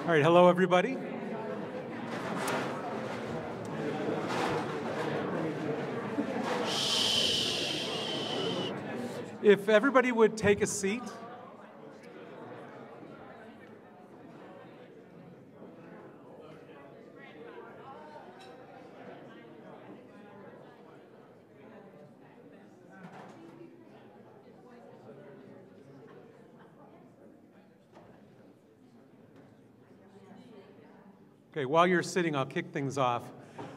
All right, hello everybody. If everybody would take a seat. Okay, while you're sitting, I'll kick things off.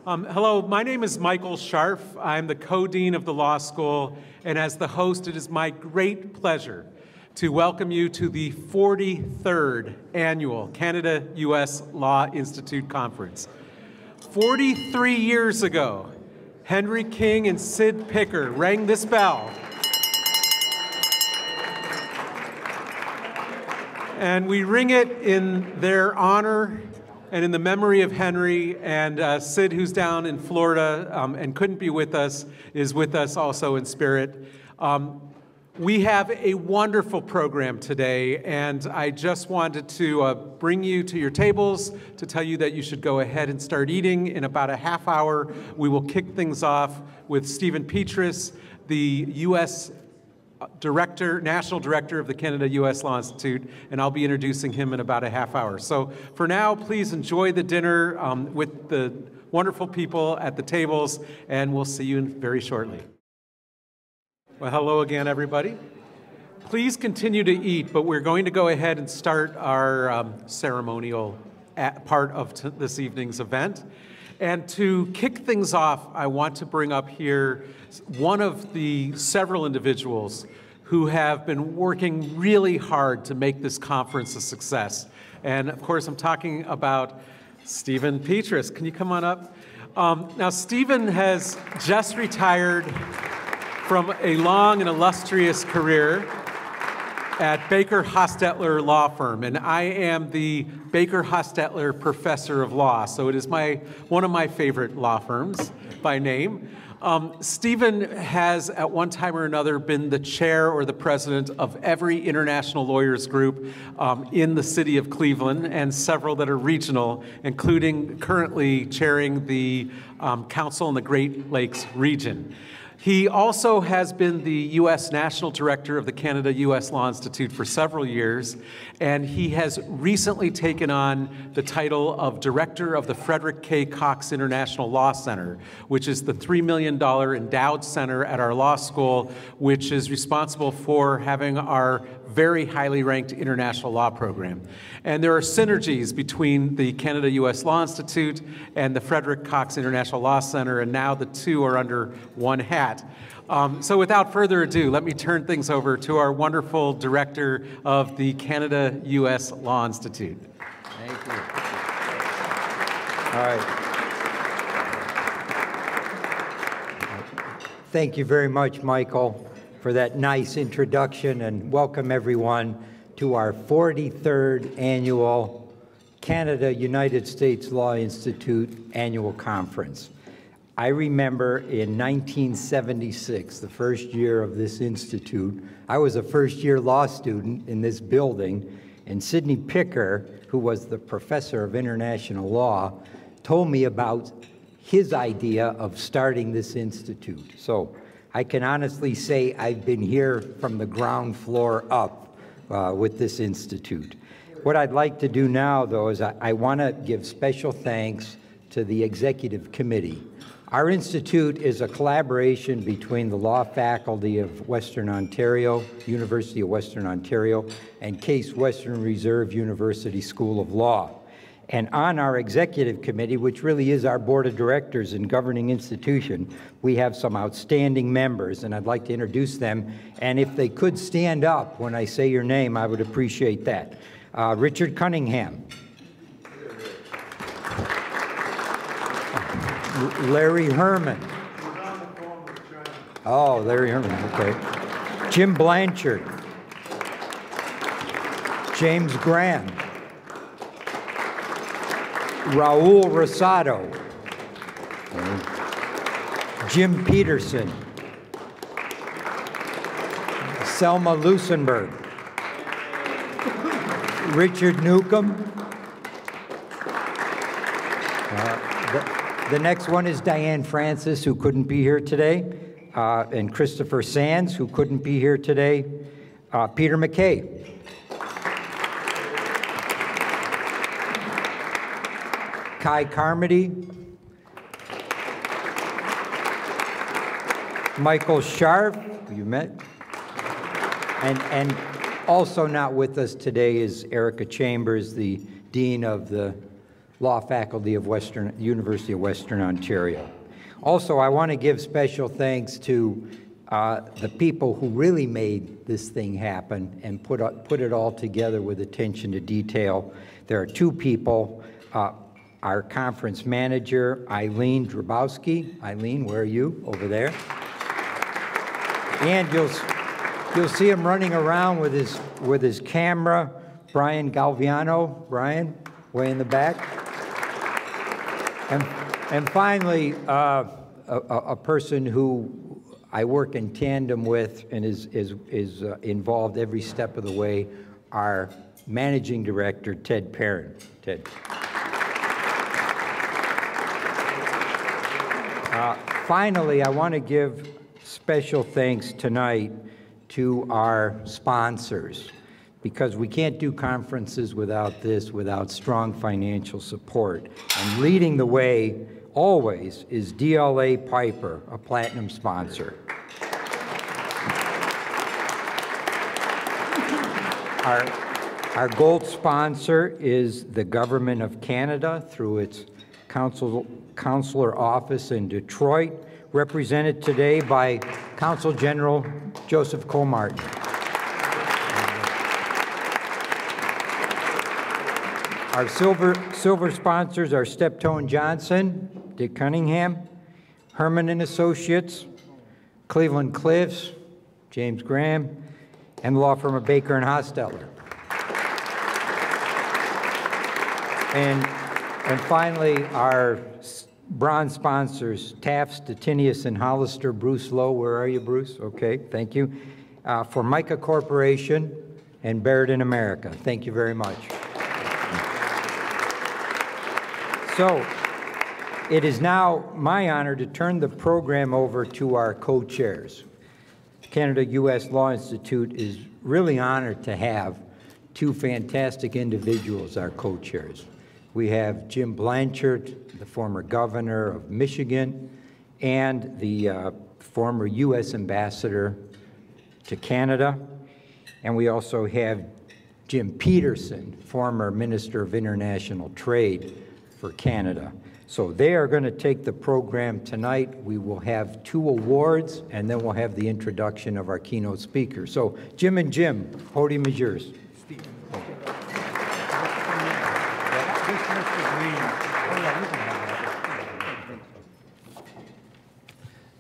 Hello, my name is Michael Scharf. I'm the co-dean of the law school, and as the host, it is my great pleasure to welcome you to the 43rd annual Canada-U.S. Law Institute Conference. 43 years ago, Henry King and Sid Picker rang this bell, and we ring it in their honor and in the memory of Henry, and Sid, who's down in Florida and couldn't be with us, is with us also in spirit. We have a wonderful program today, and I just wanted to bring you to your tables to tell you that you should go ahead and start eating. In about a half hour, we will kick things off with Stephen Petrus, the U.S. National Director of the Canada-U.S. Law Institute, and I'll be introducing him in about a half hour. So for now, please enjoy the dinner with the wonderful people at the tables, and we'll see you very shortly. Well, hello again, everybody. Please continue to eat, but we're going to go ahead and start our ceremonial part of this evening's event. And to kick things off, I want to bring up here one of the several individuals who have been working really hard to make this conference a success. And of course, I'm talking about Stephen Petrus. Can you come on up? Now, Stephen has just retired from a long and illustrious career at Baker Hostetler Law Firm, and I am the Baker Hostetler Professor of Law, so it is one of my favorite law firms by name. Stephen has, at one time or another, been the chair or the president of every international lawyers group in the city of Cleveland, and several that are regional, including currently chairing the Council in the Great Lakes region. He also has been the U.S. National Director of the Canada-U.S. Law Institute for several years, and he has recently taken on the title of Director of the Frederick K. Cox International Law Center, which is the $3 million endowed center at our law school, which is responsible for having our very highly ranked international law program. And there are synergies between the Canada-U.S. Law Institute and the Frederick Cox International Law Center, and now the two are under one hat. So without further ado, let me turn things over to our wonderful director of the Canada-U.S. Law Institute. Thank you. All right. Thank you very much, Michael, for that nice introduction, and welcome everyone to our 43rd annual Canada-United States Law Institute annual conference. I remember in 1976, the first year of this institute, I was a first-year law student in this building, and Sidney Picker, who was the professor of international law, told me about his idea of starting this institute. So I can honestly say I've been here from the ground floor up with this institute. What I'd like to do now, though, is I want to give special thanks to the executive committee. Our institute is a collaboration between the law faculty of Western Ontario, University of Western Ontario, and Case Western Reserve University School of Law. And on our executive committee, which really is our board of directors and governing institution, we have some outstanding members, and I'd like to introduce them. And if they could stand up when I say your name, I would appreciate that. Richard Cunningham. Larry Herman. Oh, Larry Herman, okay. Jim Blanchard. James Graham. Raul Rosado. Jim Peterson. Selma Lusenberg. Richard Newcomb. The next one is Diane Francis, who couldn't be here today, and Christopher Sands, who couldn't be here today, Peter McKay. Kai Carmody, Michael Sharp, who you met, and also not with us today is Erica Chambers, the Dean of the Law Faculty of University of Western Ontario. Also, I want to give special thanks to the people who really made this thing happen and put it all together with attention to detail. There are two people, our conference manager, Eileen Drabowski. Eileen, where are you? Over there. And you'll see him running around with his camera, Brian Galviano. Brian, way in the back. And finally, a person who I work in tandem with and is involved every step of the way, our managing director, Ted Perrin. Ted. Finally, I want to give special thanks tonight to our sponsors, because we can't do conferences without strong financial support. And leading the way always is DLA Piper, a platinum sponsor. Our gold sponsor is the Government of Canada through its consular office in Detroit, represented today by Consul General Joseph Cole-Martin. Our silver sponsors are Steptoe & Johnson, Dick Cunningham, Herman & Associates, Cleveland Cliffs, James Graham, and the law firm of Baker & Hosteller. And finally, our bronze sponsors, Taft, Stettinius, and Hollister. Bruce Lowe, where are you, Bruce? Okay, thank you. Formica Corporation and Barrett in America. Thank you very much. So, it is now my honor to turn the program over to our co-chairs. Canada-U.S. Law Institute is really honored to have two fantastic individuals, our co-chairs. We have Jim Blanchard, the former governor of Michigan, and the former U.S. ambassador to Canada. And we also have Jim Peterson, former Minister of International Trade for Canada. So they are going to take the program tonight. We will have 2 awards, and then we'll have the introduction of our keynote speaker. So Jim and Jim, podium is yours.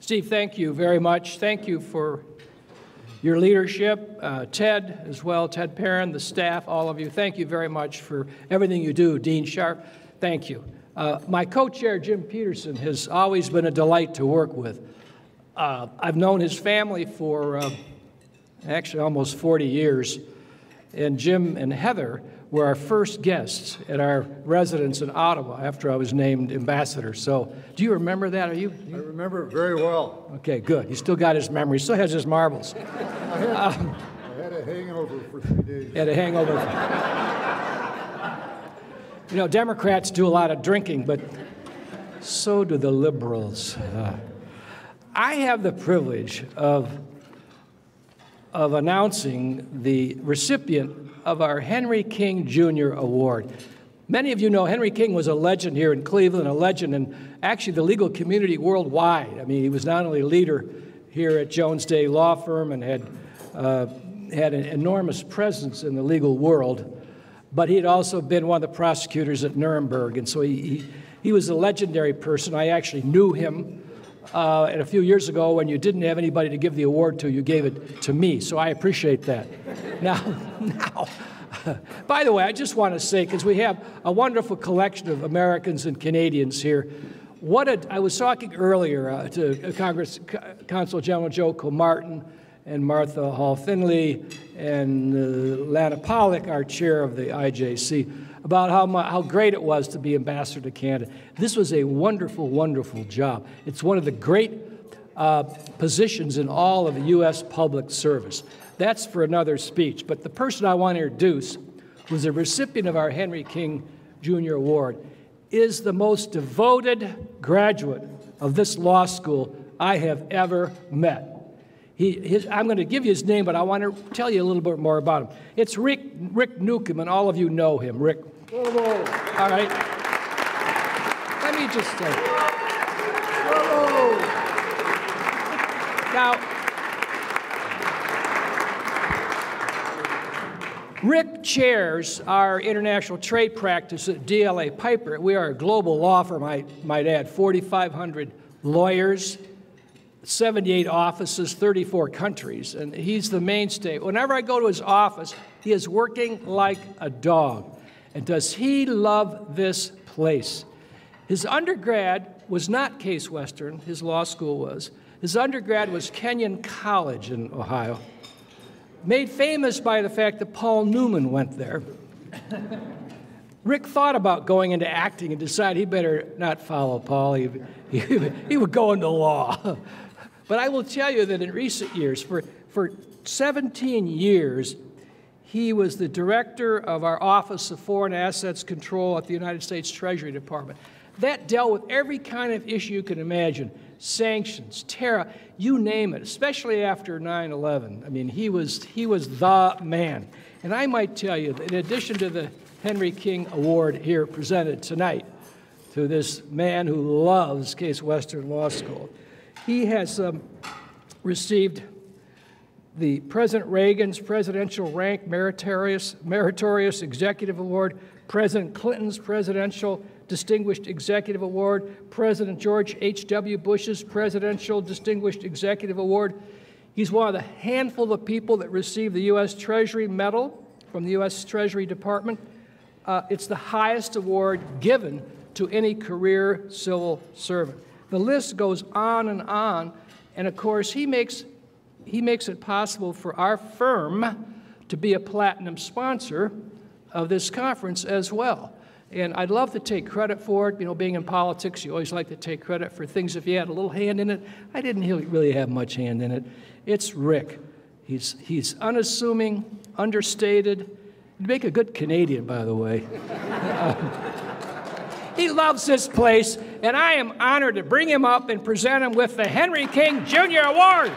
Steve, thank you very much. Thank you for your leadership. Ted as well, Ted Perrin, the staff, all of you, thank you very much for everything you do. Dean Sharp, thank you. My co-chair, Jim Peterson, has always been a delight to work with. I've known his family for actually almost 40 years, and Jim and Heather were our first guests at our residence in Ottawa after I was named ambassador. So, do you remember that? I remember it very well. Okay, good. He still got his memory. Still has his marbles. I had a hangover for 3 days. Had a hangover. You know, Democrats do a lot of drinking, but so do the liberals. I have the privilege of announcing the recipient of our Henry King Jr. Award. Many of you know Henry King was a legend here in Cleveland, a legend in actually the legal community worldwide. I mean, he was not only a leader here at Jones Day Law Firm and had an enormous presence in the legal world, but he had also been one of the prosecutors at Nuremberg, and so he was a legendary person. I actually knew him. And a few years ago, when you didn't have anybody to give the award to, you gave it to me, so I appreciate that. Now, by the way, I just want to say, because we have a wonderful collection of Americans and Canadians here, I was talking earlier to Consul General Joe Cole-Martin and Martha Hall Finley and Lana Pollock, our chair of the IJC, about how great it was to be ambassador to Canada. This was a wonderful, wonderful job. It's one of the great positions in all of the U.S. public service. That's for another speech. But the person I want to introduce, who's a recipient of our Henry King Jr. Award, is the most devoted graduate of this law school I have ever met. I'm going to give you his name, but I want to tell you a little bit more about him. It's Rick Newcomb, and all of you know him. Rick. Bravo. All right. Let me just say. Bravo. Now, Rick chairs our international trade practice at DLA Piper. We are a global law firm, I might add, 4,500 lawyers, 78 offices, 34 countries, and he's the mainstay. Whenever I go to his office, he is working like a dog. And does he love this place? His undergrad was not Case Western, his law school was. His undergrad was Kenyon College in Ohio, made famous by the fact that Paul Newman went there. Rick thought about going into acting and decided he better not follow Paul. He would go into law. But I will tell you that in recent years, for 17 years, he was the director of our Office of Foreign Assets Control at the United States Treasury Department. That dealt with every kind of issue you can imagine, sanctions, terror, you name it, especially after 9/11. I mean, he was the man. And I might tell you that in addition to the Henry King Award here presented tonight to this man who loves Case Western Law School, he has received the President Reagan's Presidential Rank Meritorious Executive Award, President Clinton's Presidential Distinguished Executive Award, President George H.W. Bush's Presidential Distinguished Executive Award. He's one of the handful of people that received the U.S. Treasury Medal from the U.S. Treasury Department. It's the highest award given to any career civil servant. The list goes on, and of course, he makes it possible for our firm to be a platinum sponsor of this conference as well. And I'd love to take credit for it. You know, being in politics, you always like to take credit for things if you had a little hand in it. I didn't really have much hand in it. It's Rick. He's unassuming, understated. He'd make a good Canadian, by the way. He loves this place, and I am honored to bring him up and present him with the Henry King Jr. Award.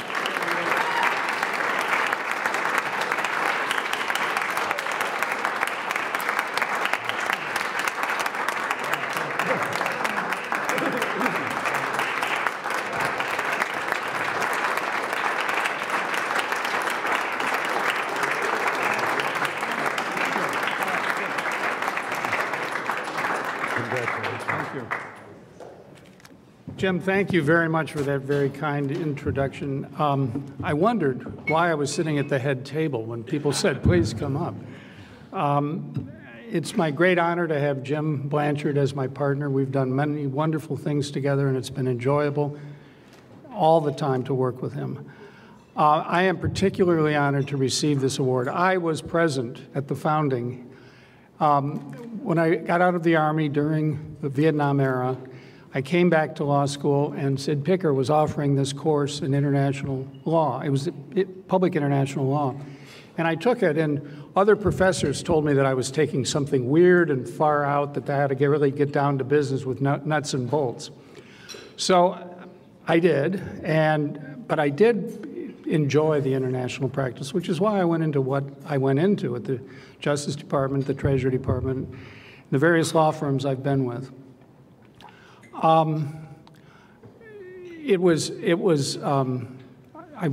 Jim, thank you very much for that very kind introduction. I wondered why I was sitting at the head table when people said, please come up. It's my great honor to have Jim Blanchard as my partner. We've done many wonderful things together, and it's been enjoyable all the time to work with him. I am particularly honored to receive this award. I was present at the founding. When I got out of the Army during the Vietnam era, I came back to law school, and Sid Picker was offering this course in international law. It was public international law. And I took it, and other professors told me that I was taking something weird and far out, that I had to really get down to business with nuts and bolts. So I did, but I did enjoy the international practice, which is why I went into what I went into at the Justice Department, the Treasury Department, the various law firms I've been with. I've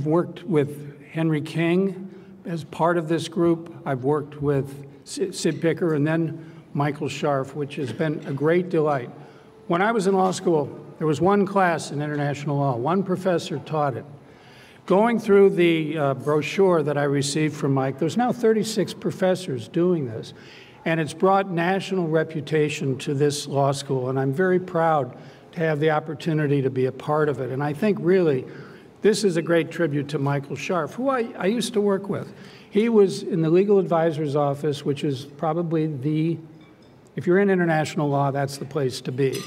worked with Henry King as part of this group. I've worked with Sid Picker and then Michael Scharf, which has been a great delight. When I was in law school, there was one class in international law. One professor taught it. Going through the brochure that I received from Mike, there's now 36 professors doing this. And it's brought national reputation to this law school, and I'm very proud to have the opportunity to be a part of it. And I think really this is a great tribute to Michael Scharf, who I used to work with. He was in the legal advisor's office, which is probably the If you're in international law, that's the place to be.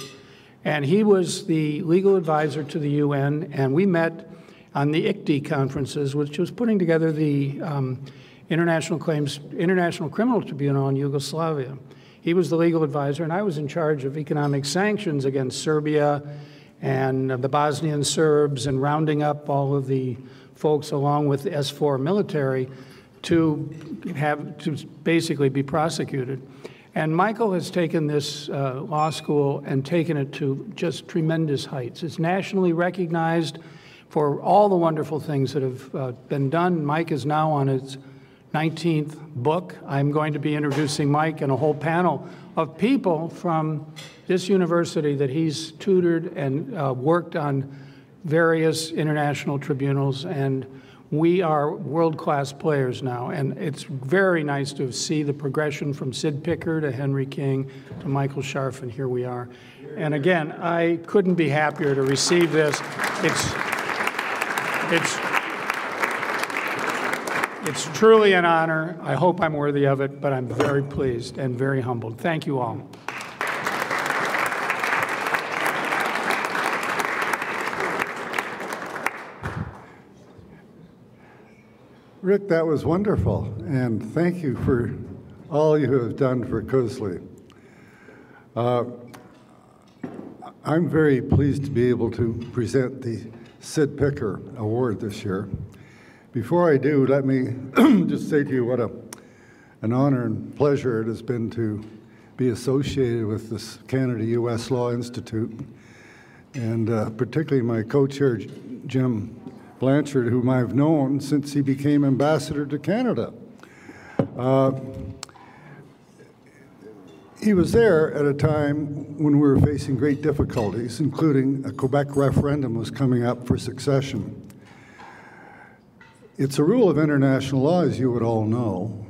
And he was the legal advisor to the UN, and we met on the ICTY conferences, which was putting together the International Criminal Tribunal in Yugoslavia. He was the legal advisor, and I was in charge of economic sanctions against Serbia and the Bosnian Serbs, and rounding up all of the folks along with the S4 military to basically be prosecuted. And Michael has taken this law school and taken it to just tremendous heights. It's nationally recognized for all the wonderful things that have been done. Mike is now on his 19th book. I'm going to be introducing Mike and a whole panel of people from this university that he's tutored and worked on various international tribunals, and we are world-class players now. And it's very nice to see the progression from Sid Picker to Henry King to Michael Scharf, and here we are. And again, I couldn't be happier to receive this. It's truly an honor. I hope I'm worthy of it, but I'm very pleased and very humbled. Thank you all. Rick, that was wonderful, and thank you for all you have done for CUSLI. I'm very pleased to be able to present the Sid Picker Award this year. Before I do, let me just say to you what an honor and pleasure it has been to be associated with this Canada-U.S. Law Institute, and particularly my co-chair, Jim Blanchard, whom I've known since he became ambassador to Canada. He was there at a time when we were facing great difficulties, including a Quebec referendum was coming up for succession. It's a rule of international law, as you would all know,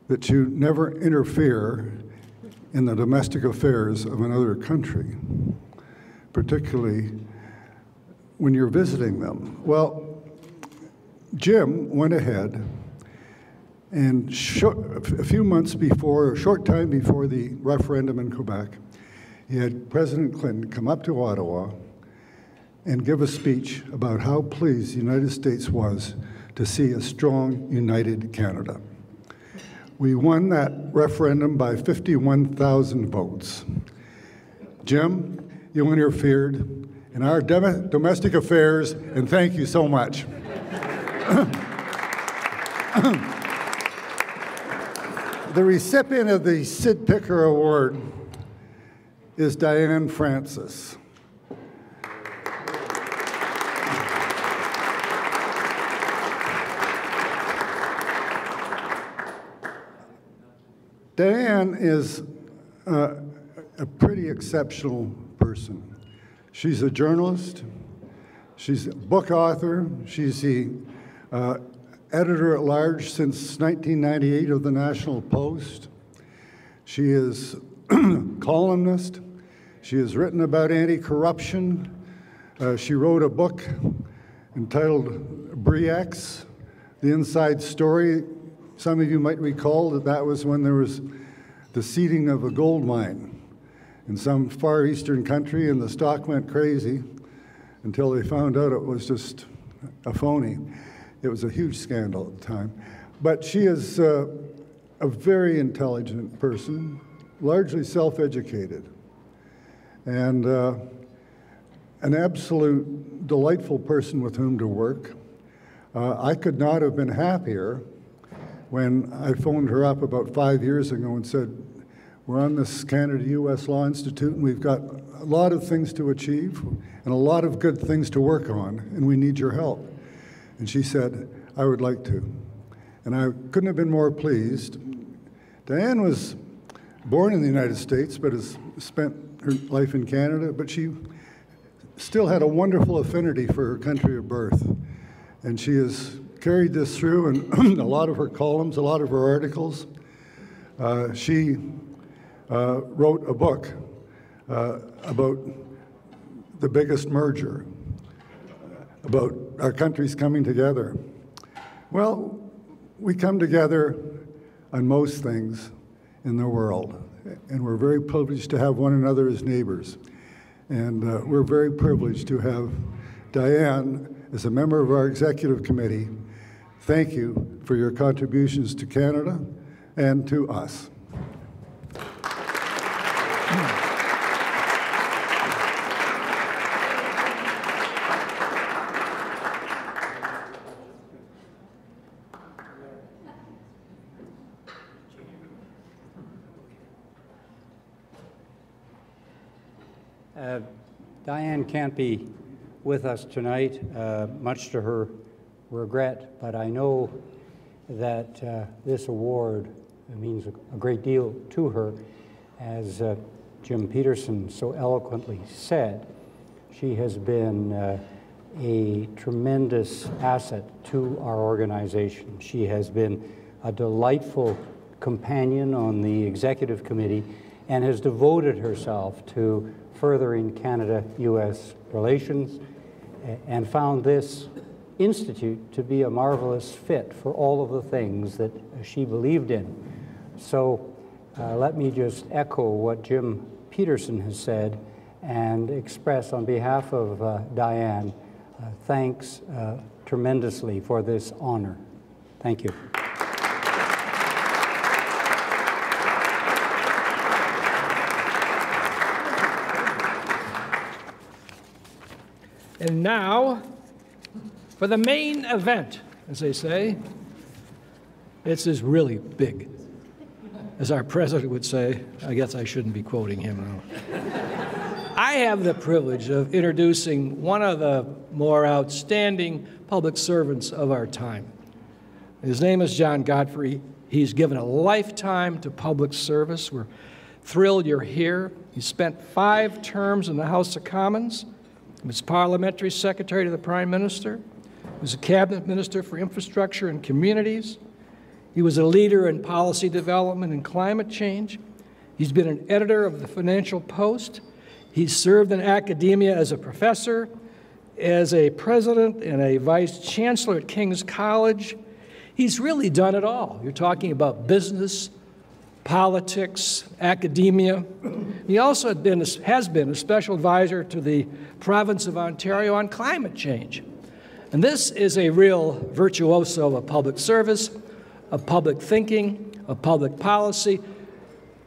that you never interfere in the domestic affairs of another country, particularly when you're visiting them. Well, Jim went ahead and a few months before, a short time before the referendum in Quebec, he had President Clinton come up to Ottawa and give a speech about how pleased the United States was to see a strong, united Canada. We won that referendum by 51,000 votes. Jim, you interfered in our domestic affairs, and thank you so much. The recipient of the Sid Picker Award is Diane Francis. Diane is a pretty exceptional person. She's a journalist, she's a book author, she's the editor-at-large since 1998 of the National Post. She is a columnist, she has written about anti-corruption. She wrote a book entitled Bre-X, The Inside Story. Some of you might recall that that was when there was the seeding of a gold mine in some far eastern country, and the stock went crazy until they found out it was just a phony. It was a huge scandal at the time. But she is a very intelligent person, largely self-educated, and an absolute delightful person with whom to work. I could not have been happier when I phoned her up about 5 years ago and said, we're on this Canada-U.S. Law Institute, and we've got a lot of things to achieve and a lot of good things to work on, and we need your help. And she said, I would like to. And I couldn't have been more pleased. Diane was born in the United States, but has spent her life in Canada, but she still had a wonderful affinity for her country of birth. And she has carried this through in a lot of her columns, a lot of her articles. She wrote a book about the biggest merger, about our countries coming together. Well, we come together on most things in the world. and we're very privileged to have one another as neighbors. And we're very privileged to have Diane as a member of our executive committee. Thank you for your contributions to Canada and to us. Diane can't be with us tonight, much to her regret, but I know that this award means a great deal to her. As Jim Peterson so eloquently said, she has been a tremendous asset to our organization. She has been a delightful companion on the executive committee and has devoted herself to furthering Canada-U.S. relations and found this institute to be a marvelous fit for all of the things that she believed in. So let me just echo what Jim Peterson has said and express on behalf of Diane thanks tremendously for this honor. Thank you. And now, for the main event, as they say. This is really big. As our president would say, I guess I shouldn't be quoting him now. I have the privilege of introducing one of the more outstanding public servants of our time. His name is John Godfrey. He's given a lifetime to public service. We're thrilled you're here. He spent 5 terms in the House of Commons. He was parliamentary secretary to the Prime Minister. He was a cabinet minister for infrastructure and communities. He was a leader in policy development and climate change. He's been an editor of the Financial Post. He's served in academia as a professor, as a president and a vice chancellor at King's College. He's really done it all. You're talking about business, politics, academia. He also has been a special advisor to the province of Ontario on climate change. And this is a real virtuoso of public service, of public thinking, of public policy.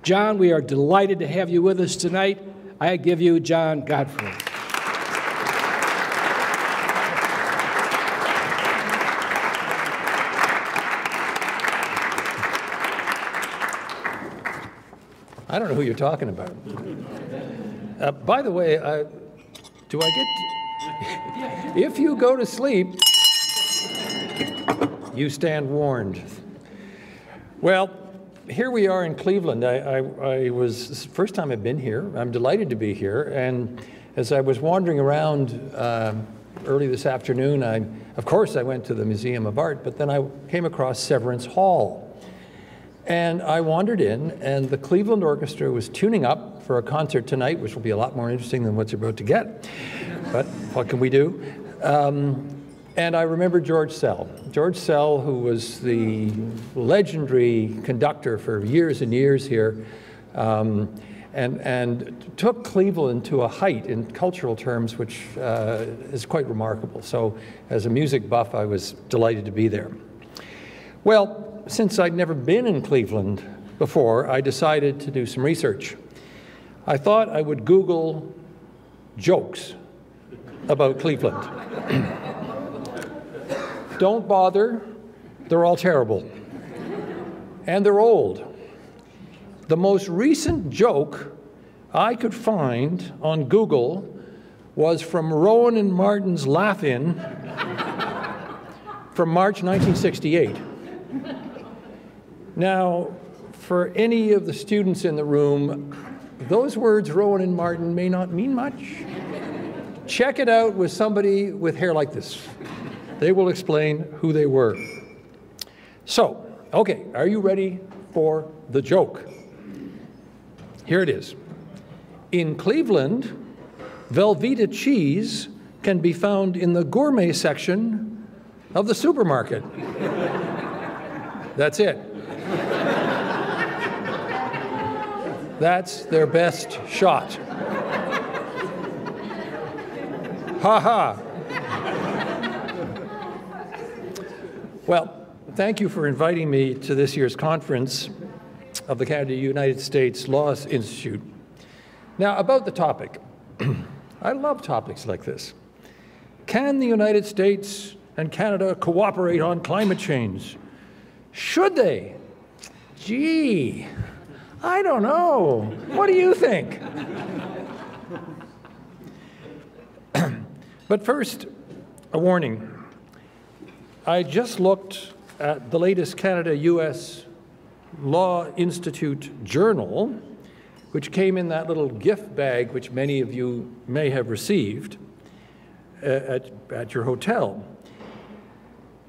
John, we are delighted to have you with us tonight. I give you John Godfrey. I don't know who you're talking about. By the way, do I get... If you go to sleep, you stand warned. Well, here we are in Cleveland. I was, this is the first time I've been here. I'm delighted to be here. And as I was wandering around early this afternoon, of course I went to the Museum of Art, but then I came across Severance Hall. And I wandered in, and the Cleveland Orchestra was tuning up for a concert tonight, which will be a lot more interesting than what's about to get. But what can we do? And I remember George Sell. George Sell, who was the legendary conductor for years and years here, and took Cleveland to a height in cultural terms, which is quite remarkable. So as a music buff, I was delighted to be there. Well, since I'd never been in Cleveland before, I decided to do some research. I thought I would Google jokes about Cleveland. Don't bother, they're all terrible. And they're old. The most recent joke I could find on Google was from Rowan and Martin's Laugh-In from March 1968. Now, for any of the students in the room, those words, Rowan and Martin, may not mean much. Check it out with somebody with hair like this. They will explain who they were. So, okay, are you ready for the joke? Here it is. In Cleveland, Velveeta cheese can be found in the gourmet section of the supermarket. That's it. That's their best shot. Ha ha. Well, thank you for inviting me to this year's conference of the Canada United States Law Institute. Now, about the topic. I love topics like this. Can the United States and Canada cooperate on climate change? Should they? Gee, I don't know. What do you think? But first, a warning. I just looked at the latest Canada-US Law Institute journal, which came in that little gift bag which many of you may have received at your hotel.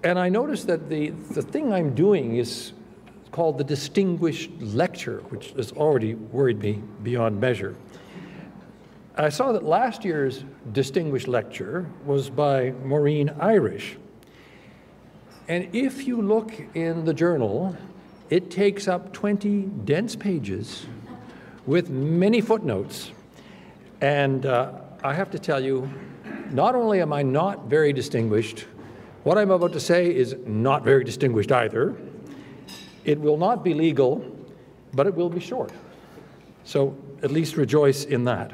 And I noticed that the thing I'm doing is called the Distinguished Lecture, which has already worried me beyond measure. I saw that last year's Distinguished Lecture was by Maureen Irish. And if you look in the journal, it takes up 20 dense pages with many footnotes. And I have to tell you, not only am I not very distinguished, what I'm about to say is not very distinguished either. It will not be legal, but it will be short. So at least rejoice in that.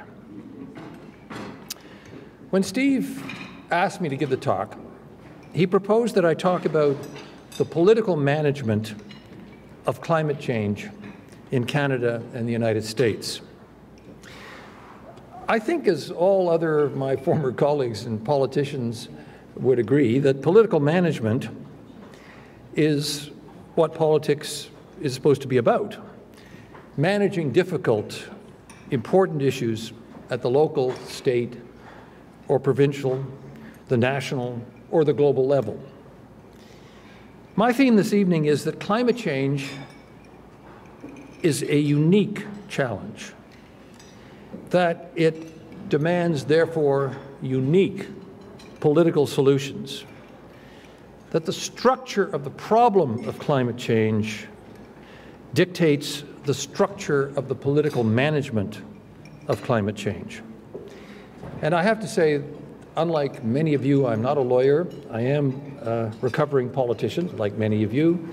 When Steve asked me to give the talk, he proposed that I talk about the political management of climate change in Canada and the United States. I think, as all other of my former colleagues and politicians would agree, that political management is what politics is supposed to be about. Managing difficult, important issues at the local, state, or provincial, the national, or the global level. My theme this evening is that climate change is a unique challenge, that it demands, therefore, unique political solutions, that the structure of the problem of climate change dictates the structure of the political management of climate change. And I have to say, unlike many of you, I'm not a lawyer. I am a recovering politician, like many of you,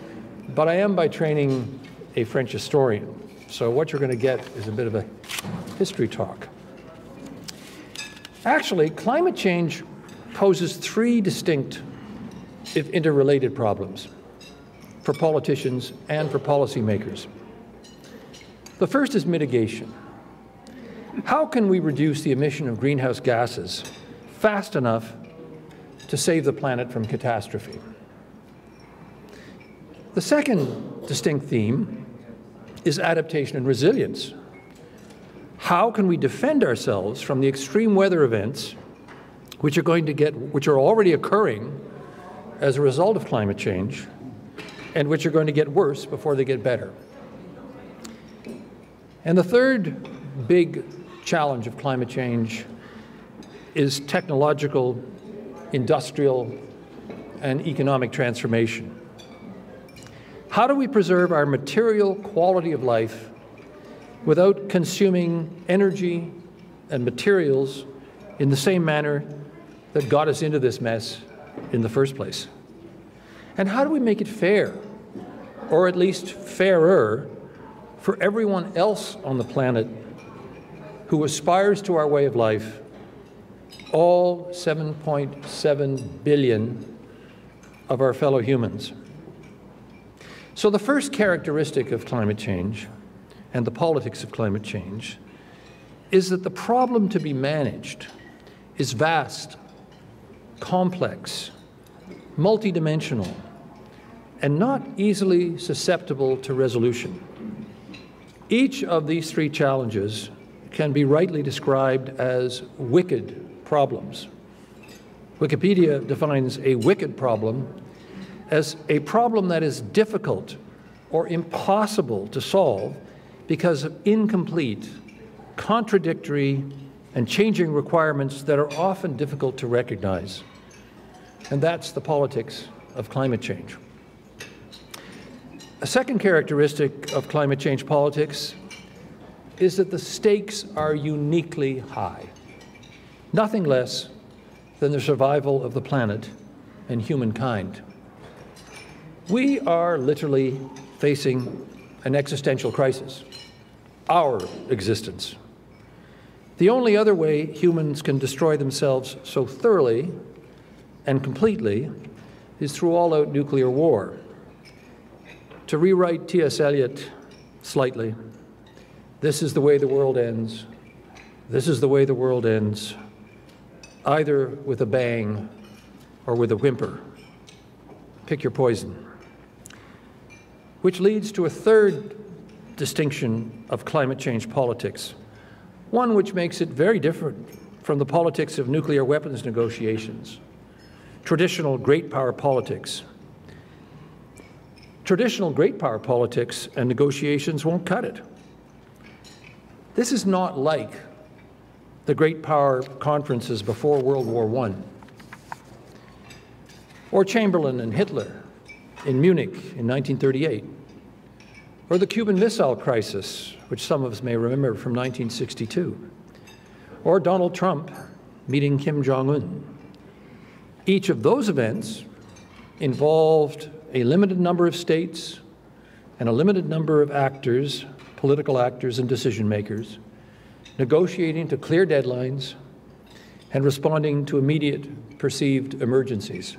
but I am by training a French historian. So what you're going to get is a bit of a history talk. Actually, climate change poses three distinct, if interrelated, problems for politicians and for policymakers. The first is mitigation. How can we reduce the emission of greenhouse gases fast enough to save the planet from catastrophe? The second distinct theme is adaptation and resilience. How can we defend ourselves from the extreme weather events which are already occurring as a result of climate change and which are going to get worse before they get better? And the third big challenge of climate change is technological, industrial, and economic transformation. How do we preserve our material quality of life without consuming energy and materials in the same manner that got us into this mess in the first place? And how do we make it fair, or at least fairer, for everyone else on the planet who aspires to our way of life, all 7.7 billion of our fellow humans? So the first characteristic of climate change and the politics of climate change is that the problem to be managed is vast, complex, multidimensional, and not easily susceptible to resolution. Each of these three challenges can be rightly described as wicked problems. Wikipedia defines a wicked problem as a problem that is difficult or impossible to solve because of incomplete, contradictory, and changing requirements that are often difficult to recognize. And that's the politics of climate change. A second characteristic of climate change politics is that the stakes are uniquely high, nothing less than the survival of the planet and humankind. We are literally facing an existential crisis, our existence. The only other way humans can destroy themselves so thoroughly and completely is through all-out nuclear war. To rewrite T.S. Eliot slightly, this is the way the world ends. This is the way the world ends, either with a bang or with a whimper. Pick your poison. Which leads to a third distinction of climate change politics, one which makes it very different from the politics of nuclear weapons negotiations, traditional great power politics. Traditional great power politics and negotiations won't cut it. This is not like the great power conferences before World War I, or Chamberlain and Hitler in Munich in 1938, or the Cuban Missile Crisis, which some of us may remember from 1962, or Donald Trump meeting Kim Jong-un. Each of those events involved a limited number of states and a limited number of actors, political actors and decision makers, negotiating to clear deadlines and responding to immediate perceived emergencies.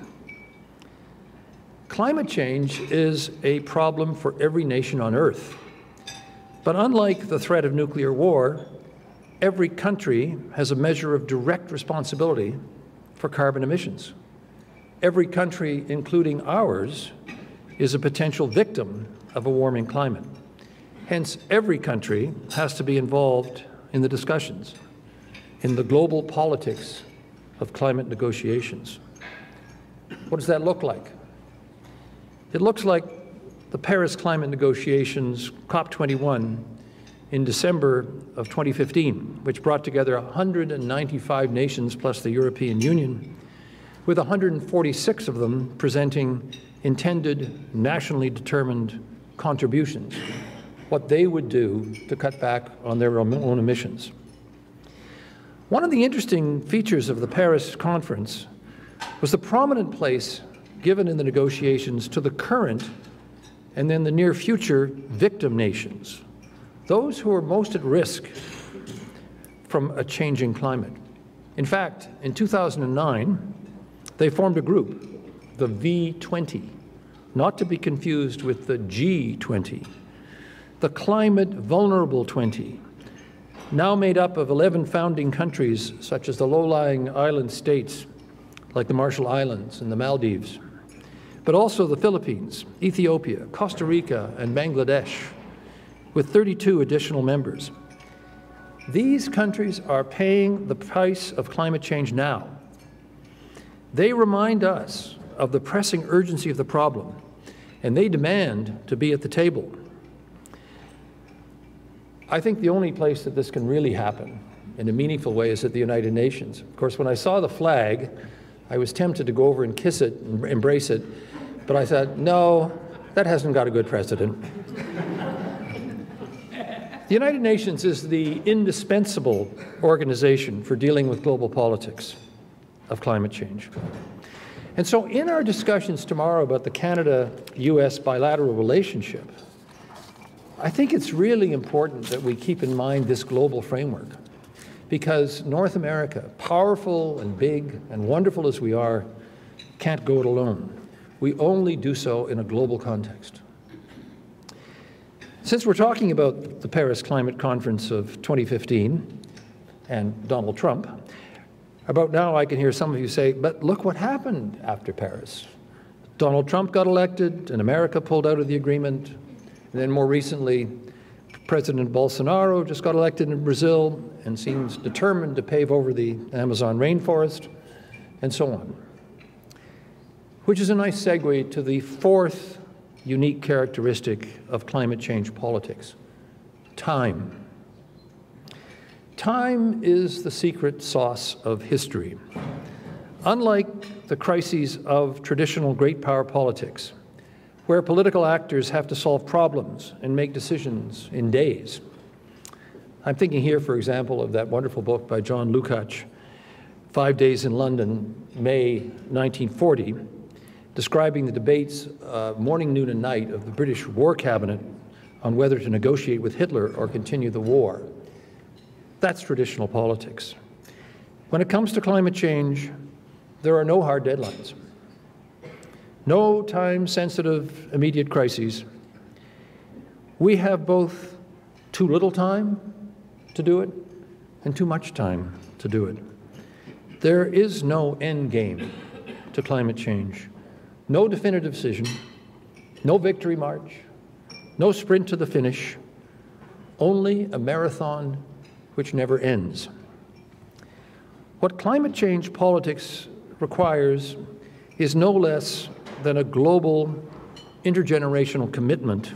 Climate change is a problem for every nation on Earth. But unlike the threat of nuclear war, every country has a measure of direct responsibility for carbon emissions. Every country, including ours, is a potential victim of a warming climate. Hence, every country has to be involved in the discussions, in the global politics of climate negotiations. What does that look like? It looks like the Paris climate negotiations, COP21, in December of 2015, which brought together 195 nations plus the European Union, with 146 of them presenting intended nationally determined contributions, what they would do to cut back on their own emissions. One of the interesting features of the Paris conference was the prominent place given in the negotiations to the current and then the near future victim nations, those who are most at risk from a changing climate. In fact, in 2009, they formed a group, the V20, not to be confused with the G20, the Climate Vulnerable 20, now made up of 11 founding countries such as the low-lying island states like the Marshall Islands and the Maldives, but also the Philippines, Ethiopia, Costa Rica, and Bangladesh, with 32 additional members. These countries are paying the price of climate change now. They remind us of the pressing urgency of the problem, and they demand to be at the table. I think the only place that this can really happen in a meaningful way is at the United Nations. Of course, when I saw the flag, I was tempted to go over and kiss it and embrace it, but I thought, no, that hasn't got a good precedent. The United Nations is the indispensable organization for dealing with global politics of climate change. And so in our discussions tomorrow about the Canada-US bilateral relationship, I think it's really important that we keep in mind this global framework, because North America, powerful and big and wonderful as we are, can't go it alone. We only do so in a global context. Since we're talking about the Paris Climate Conference of 2015 and Donald Trump, about now I can hear some of you say, but look what happened after Paris. Donald Trump got elected and America pulled out of the agreement. And then more recently, President Bolsonaro just got elected in Brazil and seems determined to pave over the Amazon rainforest, and so on. Which is a nice segue to the fourth unique characteristic of climate change politics: time. Time is the secret sauce of history. Unlike the crises of traditional great power politics, where political actors have to solve problems and make decisions in days, I'm thinking here, for example, of that wonderful book by John Lukács, 5 Days in London, May 1940, describing the debates morning, noon, and night of the British War Cabinet on whether to negotiate with Hitler or continue the war. That's traditional politics. When it comes to climate change, there are no hard deadlines, no time-sensitive immediate crises. We have both too little time to do it and too much time to do it. There is no end game to climate change, no definitive decision, no victory march, no sprint to the finish, only a marathon which never ends. What climate change politics requires is no less than a global, intergenerational commitment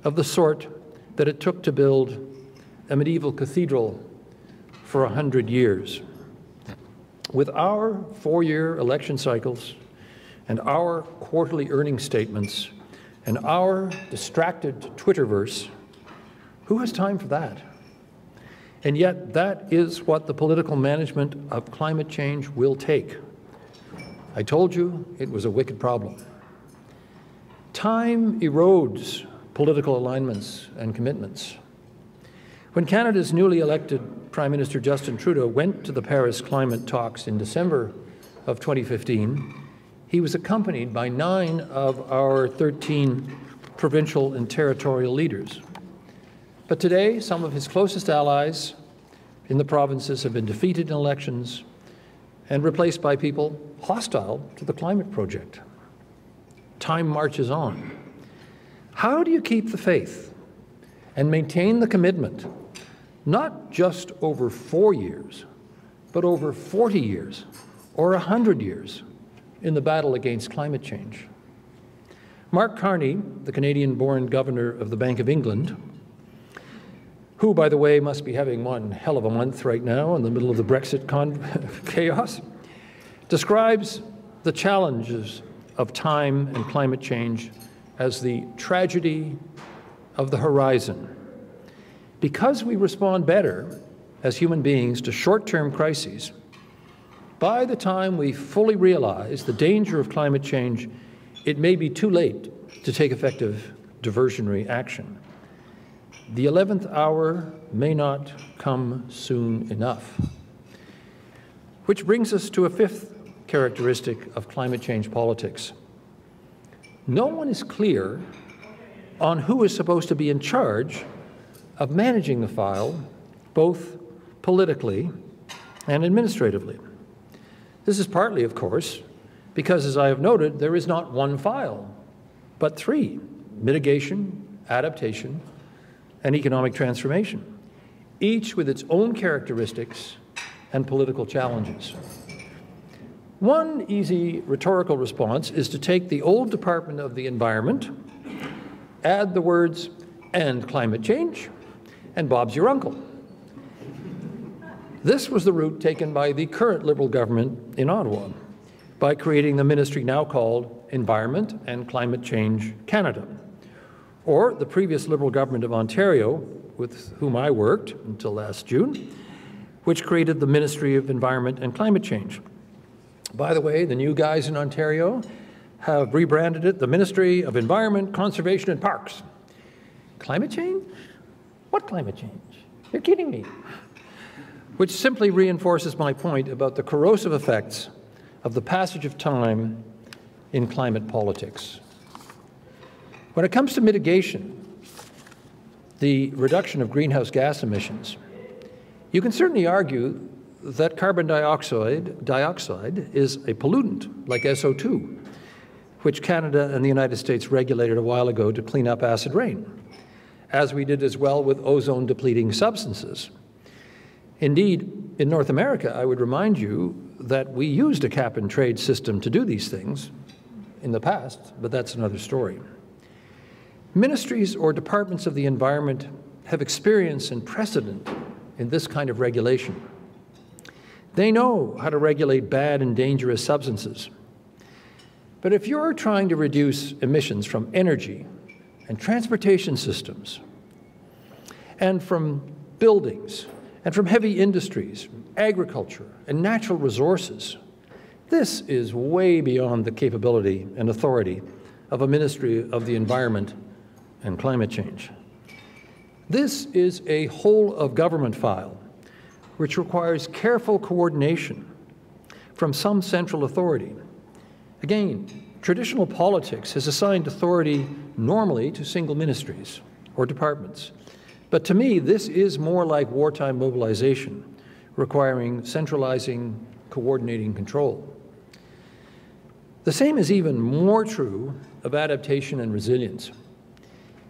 of the sort that it took to build a medieval cathedral for 100 years. With our 4-year election cycles and our quarterly earnings statements and our distracted Twitterverse, who has time for that? And yet, that is what the political management of climate change will take. I told you it was a wicked problem. Time erodes political alignments and commitments. When Canada's newly elected Prime Minister Justin Trudeau went to the Paris climate talks in December of 2015, he was accompanied by 9 of our 13 provincial and territorial leaders. But today, some of his closest allies in the provinces have been defeated in elections and replaced by people hostile to the climate project. Time marches on. How do you keep the faith and maintain the commitment, not just over 4 years, but over 40 years or 100 years in the battle against climate change? Mark Carney, the Canadian-born governor of the Bank of England, who, by the way, must be having one hell of a month right now in the middle of the Brexit chaos, describes the challenges of time and climate change as the tragedy of the horizon. Because we respond better as human beings to short-term crises, by the time we fully realize the danger of climate change, it may be too late to take effective diversionary action. The 11th hour may not come soon enough. Which brings us to a 5th characteristic of climate change politics. No one is clear on who is supposed to be in charge of managing the file, both politically and administratively. This is partly, of course, because, as I have noted, there is not one file, but 3: mitigation, adaptation, and economic transformation, each with its own characteristics and political challenges. One easy rhetorical response is to take the old Department of the Environment, add the words "and climate change," and Bob's your uncle. This was the route taken by the current Liberal government in Ottawa by creating the ministry now called Environment and Climate Change Canada, or the previous Liberal government of Ontario, with whom I worked until last June, which created the Ministry of Environment and Climate Change. By the way, the new guys in Ontario have rebranded it the Ministry of Environment, Conservation and Parks. Climate change? What climate change? You're kidding me. Which simply reinforces my point about the corrosive effects of the passage of time in climate politics. When it comes to mitigation, the reduction of greenhouse gas emissions, you can certainly argue that carbon dioxide is a pollutant, like SO2, which Canada and the United States regulated a while ago to clean up acid rain, as we did as well with ozone-depleting substances. Indeed, in North America, I would remind you that we used a cap-and-trade system to do these things in the past, but that's another story. Ministries or departments of the environment have experience and precedent in this kind of regulation. They know how to regulate bad and dangerous substances. But if you're trying to reduce emissions from energy and transportation systems and from buildings, and from heavy industries, agriculture, and natural resources. This is way beyond the capability and authority of a Ministry of the Environment and Climate Change. This is a whole-of-government file, which requires careful coordination from some central authority. Again, traditional politics has assigned authority normally to single ministries or departments. But to me, this is more like wartime mobilization, requiring centralizing, coordinating control. The same is even more true of adaptation and resilience.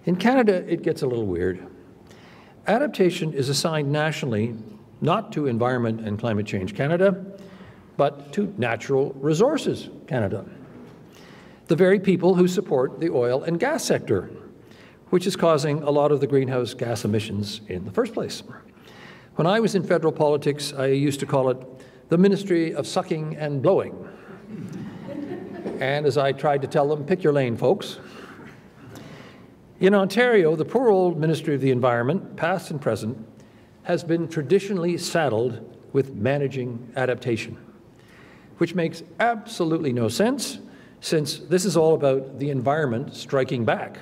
In Canada, it gets a little weird. Adaptation is assigned nationally, not to Environment and Climate Change Canada, but to Natural Resources Canada, the very people who support the oil and gas sector, which is causing a lot of the greenhouse gas emissions in the first place. When I was in federal politics, I used to call it the Ministry of Sucking and Blowing. And as I tried to tell them, pick your lane, folks. In Ontario, the poor old Ministry of the Environment, past and present, has been traditionally saddled with managing adaptation, which makes absolutely no sense, since this is all about the environment striking back.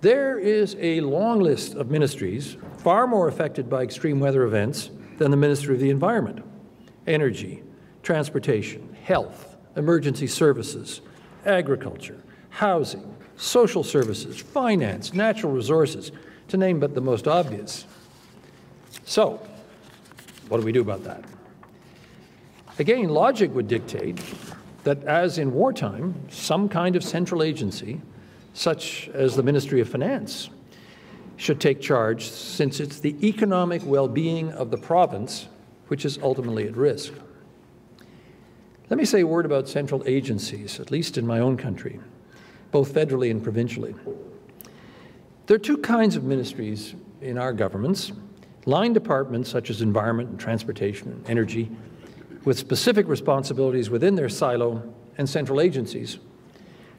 There is a long list of ministries far more affected by extreme weather events than the Ministry of the Environment: energy, transportation, health, emergency services, agriculture, housing, social services, finance, natural resources, to name but the most obvious. So, what do we do about that? Again, logic would dictate that, as in wartime, some kind of central agency, such as the Ministry of Finance, should take charge, since it's the economic well-being of the province which is ultimately at risk. Let me say a word about central agencies, at least in my own country, both federally and provincially. There are two kinds of ministries in our governments: line departments such as environment and transportation and energy, with specific responsibilities within their silo, and central agencies,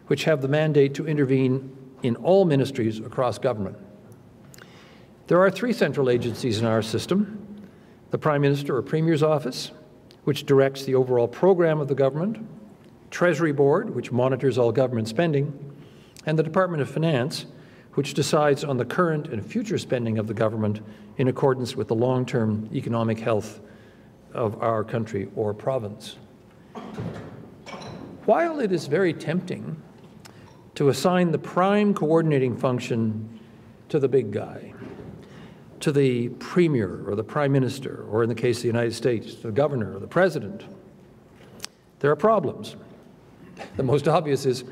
which have the mandate to intervene in all ministries across government. There are three central agencies in our system: the Prime Minister or Premier's Office, which directs the overall program of the government; Treasury Board, which monitors all government spending; and the Department of Finance, which decides on the current and future spending of the government in accordance with the long-term economic health of our country or province. While it is very tempting to assign the prime coordinating function to the big guy, to the Premier or the Prime Minister, or in the case of the United States, the Governor or the President, there are problems. The most obvious is,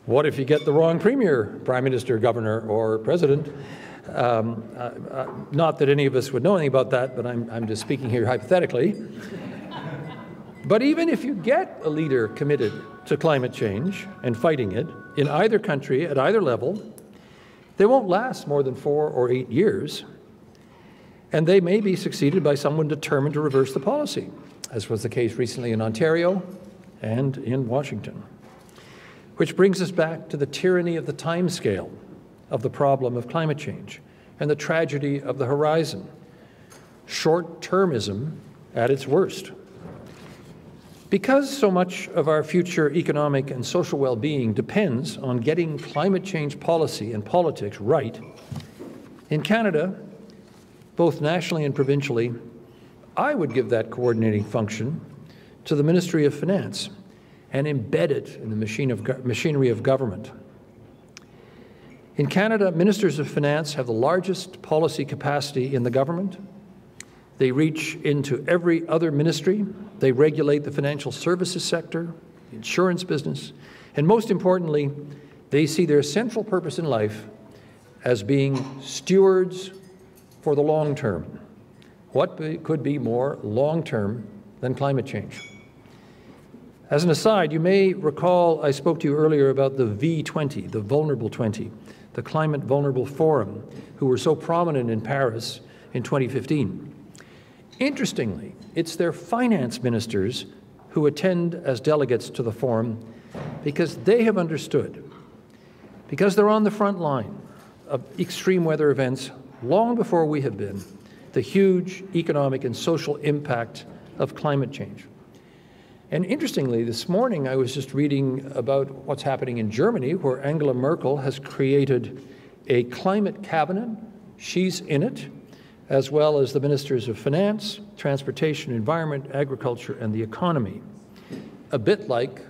what if you get the wrong Premier, Prime Minister, Governor, or President? Not that any of us would know anything about that, but I'm just speaking here hypothetically. But even if you get a leader committed to climate change and fighting it in either country at either level, they won't last more than 4 or 8 years, and they may be succeeded by someone determined to reverse the policy, as was the case recently in Ontario and in Washington. Which brings us back to the tyranny of the timescale of the problem of climate change and the tragedy of the horizon. Short-termism at its worst. Because so much of our future economic and social well-being depends on getting climate change policy and politics right, in Canada, both nationally and provincially, I would give that coordinating function to the Ministry of Finance and embed it in the machinery of government. In Canada, ministers of finance have the largest policy capacity in the government. They reach into every other ministry. They regulate the financial services sector, the insurance business, and most importantly, they see their central purpose in life as being stewards for the long term. What could be more long-term than climate change? As an aside, you may recall I spoke to you earlier about the V20, the Vulnerable 20, the Climate Vulnerable Forum, who were so prominent in Paris in 2015. Interestingly, it's their finance ministers who attend as delegates to the forum because they have understood, because they're on the front line of extreme weather events long before we have been, the huge economic and social impact of climate change. And interestingly, this morning I was just reading about what's happening in Germany, where Angela Merkel has created a climate cabinet. She's in it, as well as the ministers of finance, transportation, environment, agriculture, and the economy, a bit like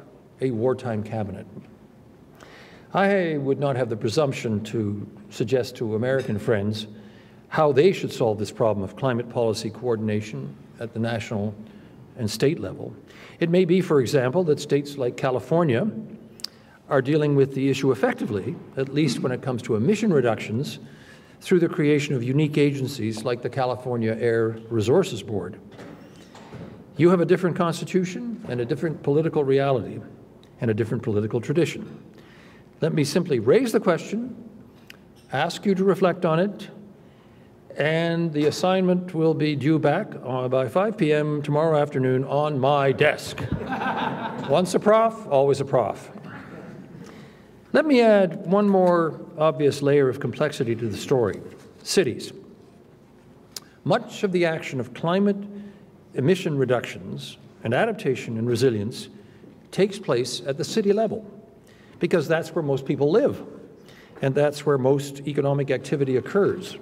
a wartime cabinet. I would not have the presumption to suggest to American friends how they should solve this problem of climate policy coordination at the national and state level. It may be, for example, that states like California are dealing with the issue effectively, at least when it comes to emission reductions, through the creation of unique agencies like the California Air Resources Board. You have a different constitution and a different political reality and a different political tradition. Let me simply raise the question, ask you to reflect on it, and the assignment will be due back by 5 p.m. tomorrow afternoon on my desk. Once a prof, always a prof. Let me add one more obvious layer of complexity to the story: cities. Much of the action of climate emission reductions and adaptation and resilience takes place at the city level, because that's where most people live, and that's where most economic activity occurs.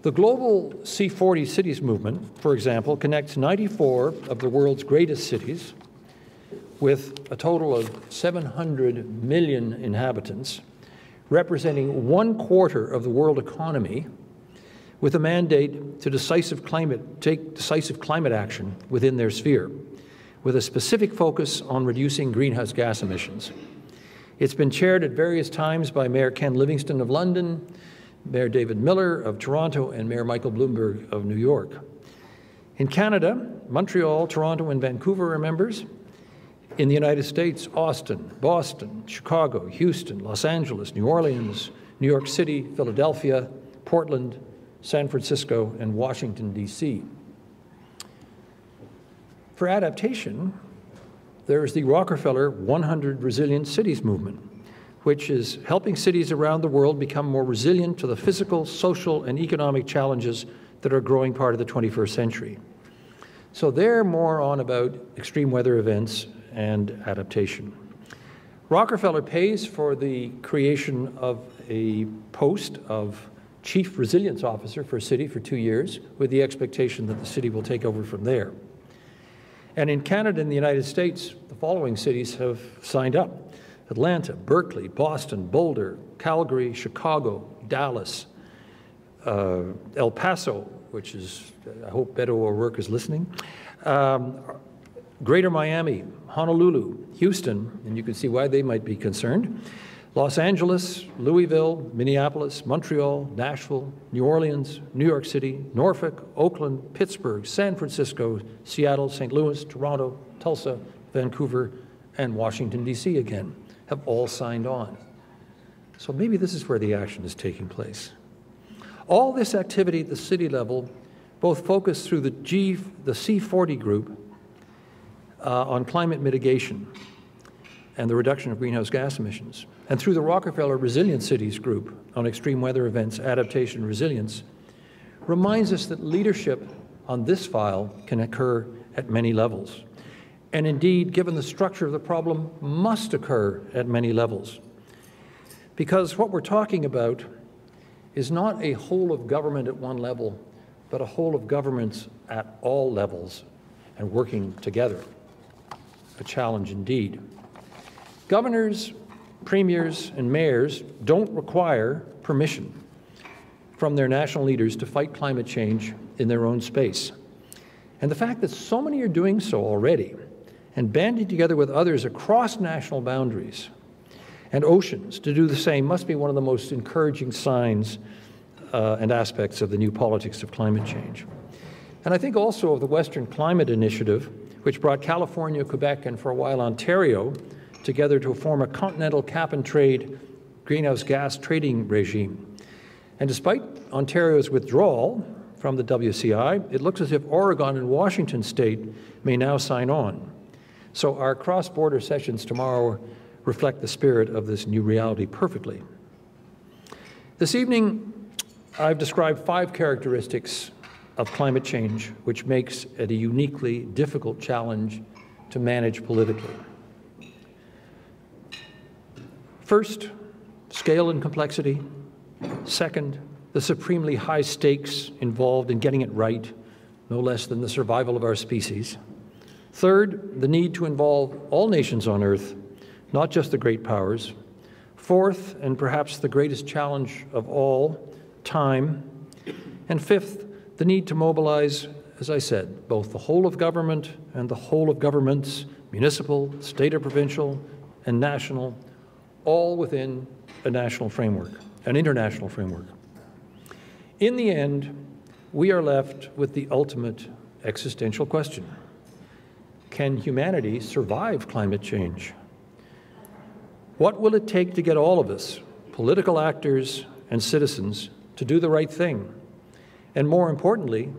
The global C40 cities movement, for example, connects 94 of the world's greatest cities with a total of 700 million inhabitants, representing 1/4 of the world economy, with a mandate to take decisive climate action within their sphere, with a specific focus on reducing greenhouse gas emissions. It's been chaired at various times by Mayor Ken Livingstone of London, Mayor David Miller of Toronto, and Mayor Michael Bloomberg of New York. In Canada, Montreal, Toronto, and Vancouver are members. In the United States, Austin, Boston, Chicago, Houston, Los Angeles, New Orleans, New York City, Philadelphia, Portland, San Francisco, and Washington, D.C. For adaptation, there is the Rockefeller 100 Resilient Cities movement, which is helping cities around the world become more resilient to the physical, social, and economic challenges that are a growing part of the 21st century. So they're more on about extreme weather events and adaptation. Rockefeller pays for the creation of a post of Chief Resilience Officer for a city for 2 years, with the expectation that the city will take over from there. And in Canada and the United States, the following cities have signed up: Atlanta, Berkeley, Boston, Boulder, Calgary, Chicago, Dallas, El Paso, which is, I hope Beto O'Rourke is listening, Greater Miami, Honolulu, Houston, and you can see why they might be concerned, Los Angeles, Louisville, Minneapolis, Montreal, Nashville, New Orleans, New York City, Norfolk, Oakland, Pittsburgh, San Francisco, Seattle, St. Louis, Toronto, Tulsa, Vancouver, and Washington, D.C. again, have all signed on. So maybe this is where the action is taking place. All this activity at the city level, both focused through the C40 group on climate mitigation and the reduction of greenhouse gas emissions, and through the Rockefeller Resilient Cities group on extreme weather events, adaptation, and resilience, reminds us that leadership on this file can occur at many levels. And indeed, given the structure of the problem, must occur at many levels. Because what we're talking about is not a whole of government at one level, but a whole of governments at all levels and working together. A challenge indeed. Governors, premiers, and mayors don't require permission from their national leaders to fight climate change in their own space. And the fact that so many are doing so already and banding together with others across national boundaries and oceans to do the same must be one of the most encouraging signs and aspects of the new politics of climate change. And I think also of the Western Climate Initiative, which brought California, Quebec, and for a while Ontario together to form a continental cap-and-trade greenhouse gas trading regime. And despite Ontario's withdrawal from the WCI, it looks as if Oregon and Washington State may now sign on. So our cross-border sessions tomorrow reflect the spirit of this new reality perfectly. This evening, I've described 5 characteristics of climate change, which makes it a uniquely difficult challenge to manage politically. First, scale and complexity. Second, the supremely high stakes involved in getting it right, no less than the survival of our species. Third, the need to involve all nations on Earth, not just the great powers. Fourth, and perhaps the greatest challenge of all, time. And fifth, the need to mobilize, as I said, both the whole of government and the whole of governments, municipal, state or provincial, and national, all within a national framework, an international framework. In the end, we are left with the ultimate existential question. Can humanity survive climate change? What will it take to get all of us, political actors and citizens, to do the right thing? And more importantly,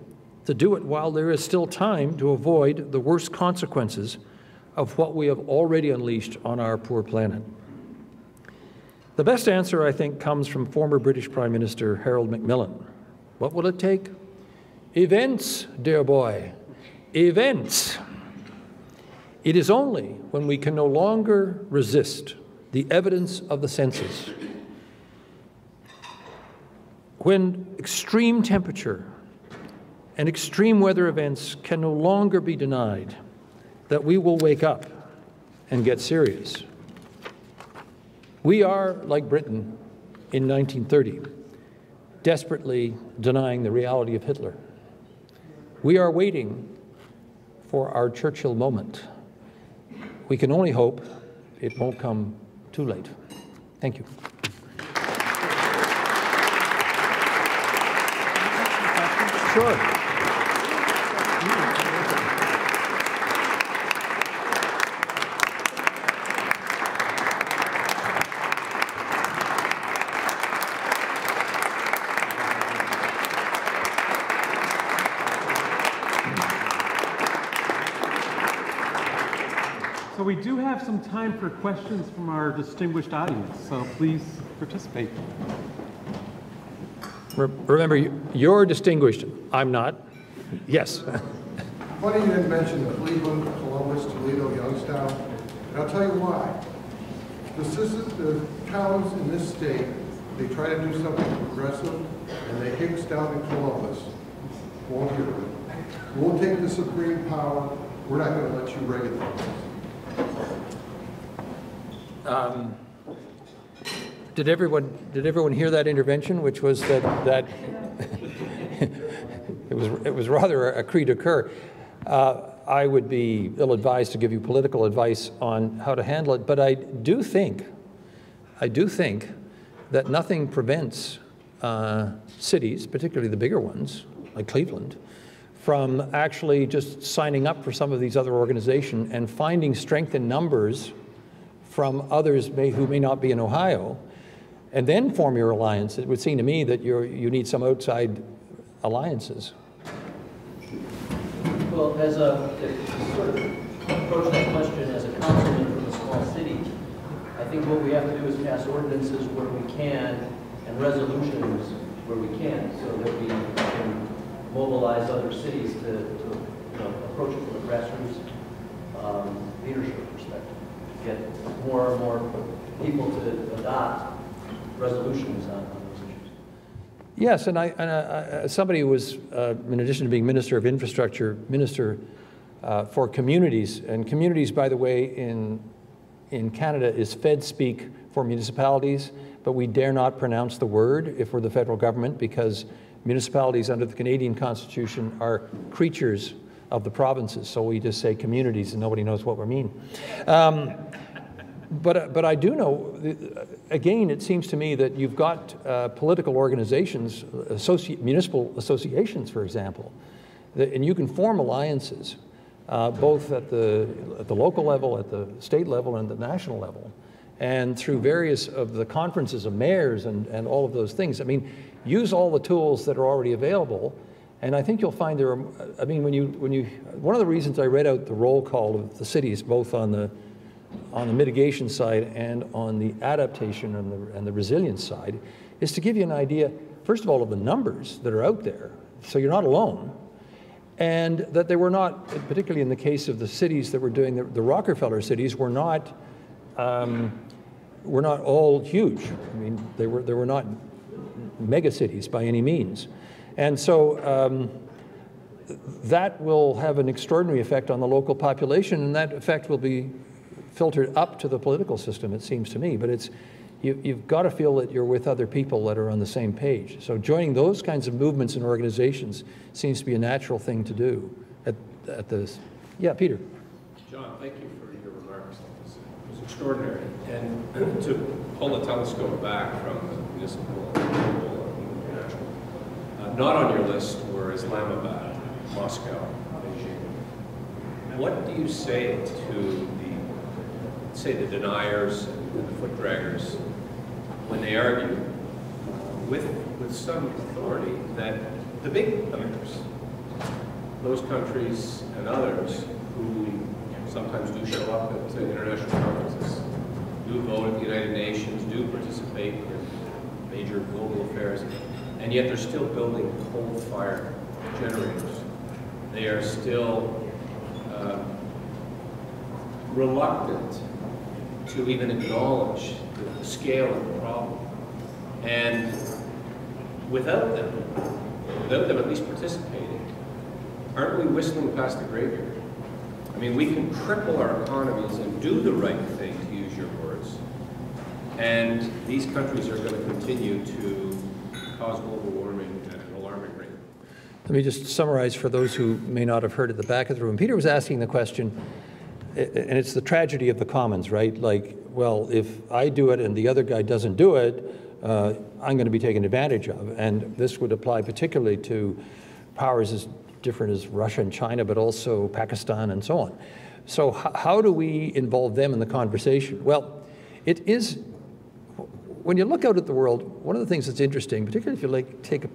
to do it while there is still time to avoid the worst consequences of what we have already unleashed on our poor planet. The best answer, I think, comes from former British Prime Minister Harold Macmillan. What will it take? Events, dear boy, events. It is only when we can no longer resist the evidence of the senses, when extreme temperature and extreme weather events can no longer be denied, that we will wake up and get serious. We are, like Britain in 1930, desperately denying the reality of Hitler. We are waiting for our Churchill moment. We can only hope it won't come too late. Thank you. Sure. So we do have some time for questions from our distinguished audience, so please participate. Remember, you're distinguished. I'm not. Yes. Funny you didn't mention Cleveland, Columbus, Toledo, Youngstown. And I'll tell you why. The towns in this state, they try to do something progressive, and they hicks down in Columbus. Won't hear it. We'll take the supreme power. We're not going to let you regulate this. Did everyone hear that intervention, which was that it was rather a cri de coeur. I would be ill-advised to give you political advice on how to handle it, but I do think that nothing prevents cities, particularly the bigger ones, like Cleveland, from actually just signing up for some of these other organizations and finding strength in numbers from others who may not be in Ohio, and then form your alliance. It would seem to me that you need some outside alliances. Well, as a sort of approach that question as a councilman from a small city, I think what we have to do is pass ordinances where we can and resolutions where we can, so that we can mobilize other cities to approach it from a grassroots leadership perspective. Get more and more people to adopt resolutions on those issues. Yes, and somebody who was, in addition to being Minister of Infrastructure, Minister for Communities, and communities, by the way, in Canada is Fed speak for municipalities, but we dare not pronounce the word if we're the federal government, because municipalities under the Canadian Constitution are creatures of the provinces, so we just say communities and nobody knows what we mean. But I do know, again, it seems to me that you've got political organizations, municipal associations, for example, and you can form alliances, both at the local level, at the state level, and the national level, and through various of the conferences of mayors and all of those things. I mean, use all the tools that are already available, and I think you'll find there are, I mean, one of the reasons I read out the roll call of the cities, both on the mitigation side and on the adaptation and the resilience side, is to give you an idea first of all, of the numbers that are out there, so you're not alone, and that they were not, particularly in the case of the cities that were doing the Rockefeller cities, were not all huge. I mean, they were not mega cities by any means. And so that will have an extraordinary effect on the local population, and that effect will be filtered up to the political system, it seems to me. But it's, you've got to feel that you're with other people that are on the same page. So joining those kinds of movements and organizations seems to be a natural thing to do at this. Yeah, Peter. John, thank you for your remarks. It was extraordinary. And to pull the telescope back from the municipal and global and international, not on your list were Islamabad, Moscow, Beijing. What do you say to the deniers and the foot draggers when they argue with some authority that the big emitters, those countries and others who sometimes do show up at international conferences, do vote at the United Nations, do participate in major global affairs, and yet they're still building coal-fired generators. They are still reluctant to even acknowledge the scale of the problem. And without them at least participating, aren't we whistling past the graveyard? I mean, we can cripple our economies and do the right thing, to use your words, and these countries are going to continue to cause global warming at an alarming rate. Let me just summarize for those who may not have heard at the back of the room. Peter was asking the question, and it's the tragedy of the commons, right? Like, well, if I do it and the other guy doesn't do it, I'm going to be taken advantage of. And this would apply particularly to powers as different as Russia and China, but also Pakistan and so on. So how do we involve them in the conversation? Well, it is, when you look out at the world, one of the things that's interesting, particularly if you take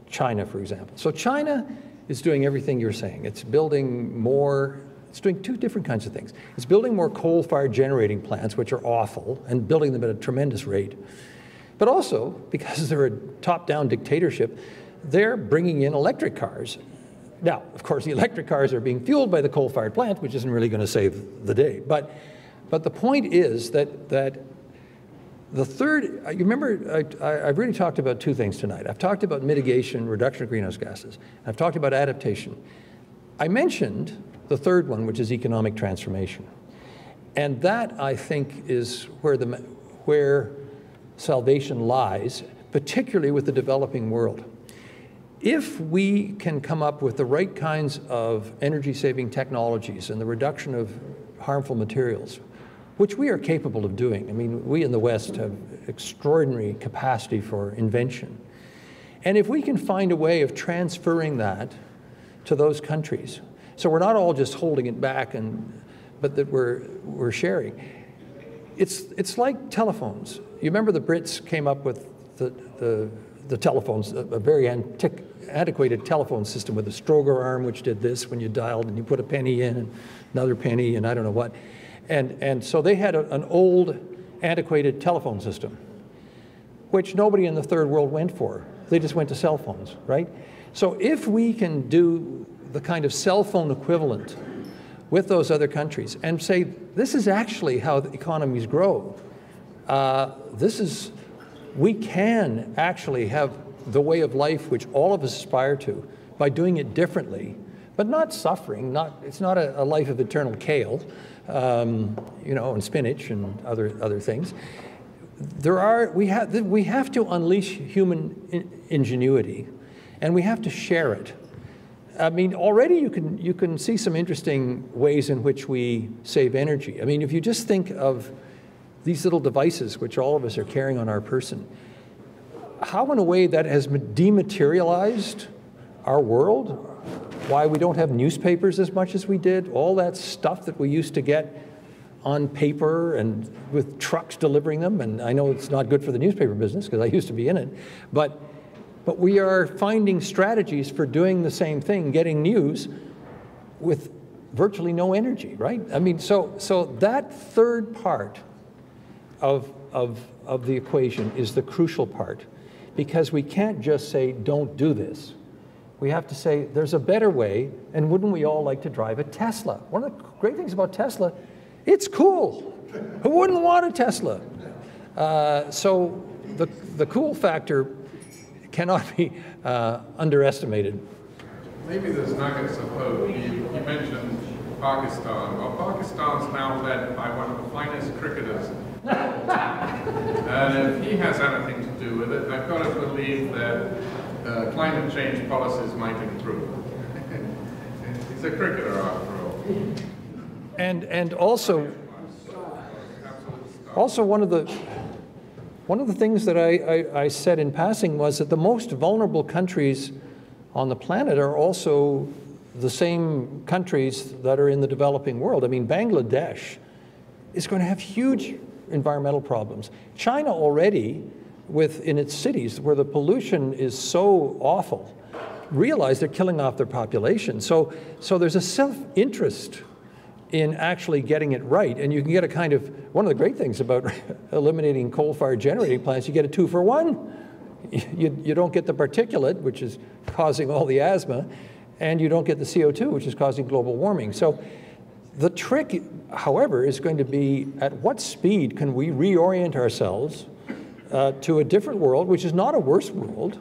China, for example. So China is doing everything you're saying. It's building more. It's doing two different kinds of things. It's building more coal-fired generating plants, which are awful, and building them at a tremendous rate. But also, because they're a top-down dictatorship, they're bringing in electric cars. Now, of course, the electric cars are being fueled by the coal-fired plant, which isn't really going to save the day. But the point is that the third, you remember, I've really talked about two things tonight. I've talked about mitigation, reduction of greenhouse gases. I've talked about adaptation. I mentioned the third one, which is economic transformation. And that, I think, is where salvation lies, particularly with the developing world. If we can come up with the right kinds of energy-saving technologies and the reduction of harmful materials, which we are capable of doing. I mean, we in the West have extraordinary capacity for invention. And if we can find a way of transferring that to those countries, so we're not all just holding it back, but that we're sharing. It's like telephones. You remember the Brits came up with the telephones, a very antiquated telephone system with a Stroger arm, which did this when you dialed, and you put a penny in, and another penny, and I don't know what. And so they had an old, antiquated telephone system, which nobody in the third world went for. They just went to cell phones, right? So if we can do the kind of cell phone equivalent with those other countries and say, this is actually how the economies grow. We can actually have the way of life which all of us aspire to by doing it differently, but not suffering. It's not a life of eternal kale, you know, and spinach and other things. We have to unleash human ingenuity, and we have to share it. I mean, already you can see some interesting ways in which we save energy. I mean, if you just think of these little devices which all of us are carrying on our person, how in a way that has dematerialized our world, why we don't have newspapers as much as we did, all that stuff that we used to get on paper and with trucks delivering them, and I know it's not good for the newspaper business because I used to be in it, but we are finding strategies for doing the same thing, getting news with virtually no energy, right? I mean, so that third part of the equation is the crucial part, because we can't just say, don't do this. We have to say, there's a better way, and wouldn't we all like to drive a Tesla? One of the great things about Tesla, it's cool. Who wouldn't want a Tesla? So the cool factor cannot be underestimated. Maybe there's nuggets of hope. You mentioned Pakistan. Well, Pakistan's now led by one of the finest cricketers. And if he has anything to do with it, I've got to believe that climate change policies might improve. He's a cricketer after all. And also one of the things that I said in passing was that the most vulnerable countries on the planet are also the same countries that are in the developing world. I mean, Bangladesh is going to have huge environmental problems. China already, in its cities where the pollution is so awful, realize they're killing off their population. So there's a self-interest in actually getting it right. And you can get a kind of, one of the great things about eliminating coal-fired generating plants, you get a 2-for-1. You don't get the particulate, which is causing all the asthma, and you don't get the CO2, which is causing global warming. So the trick, however, is going to be at what speed can we reorient ourselves to a different world, which is not a worse world,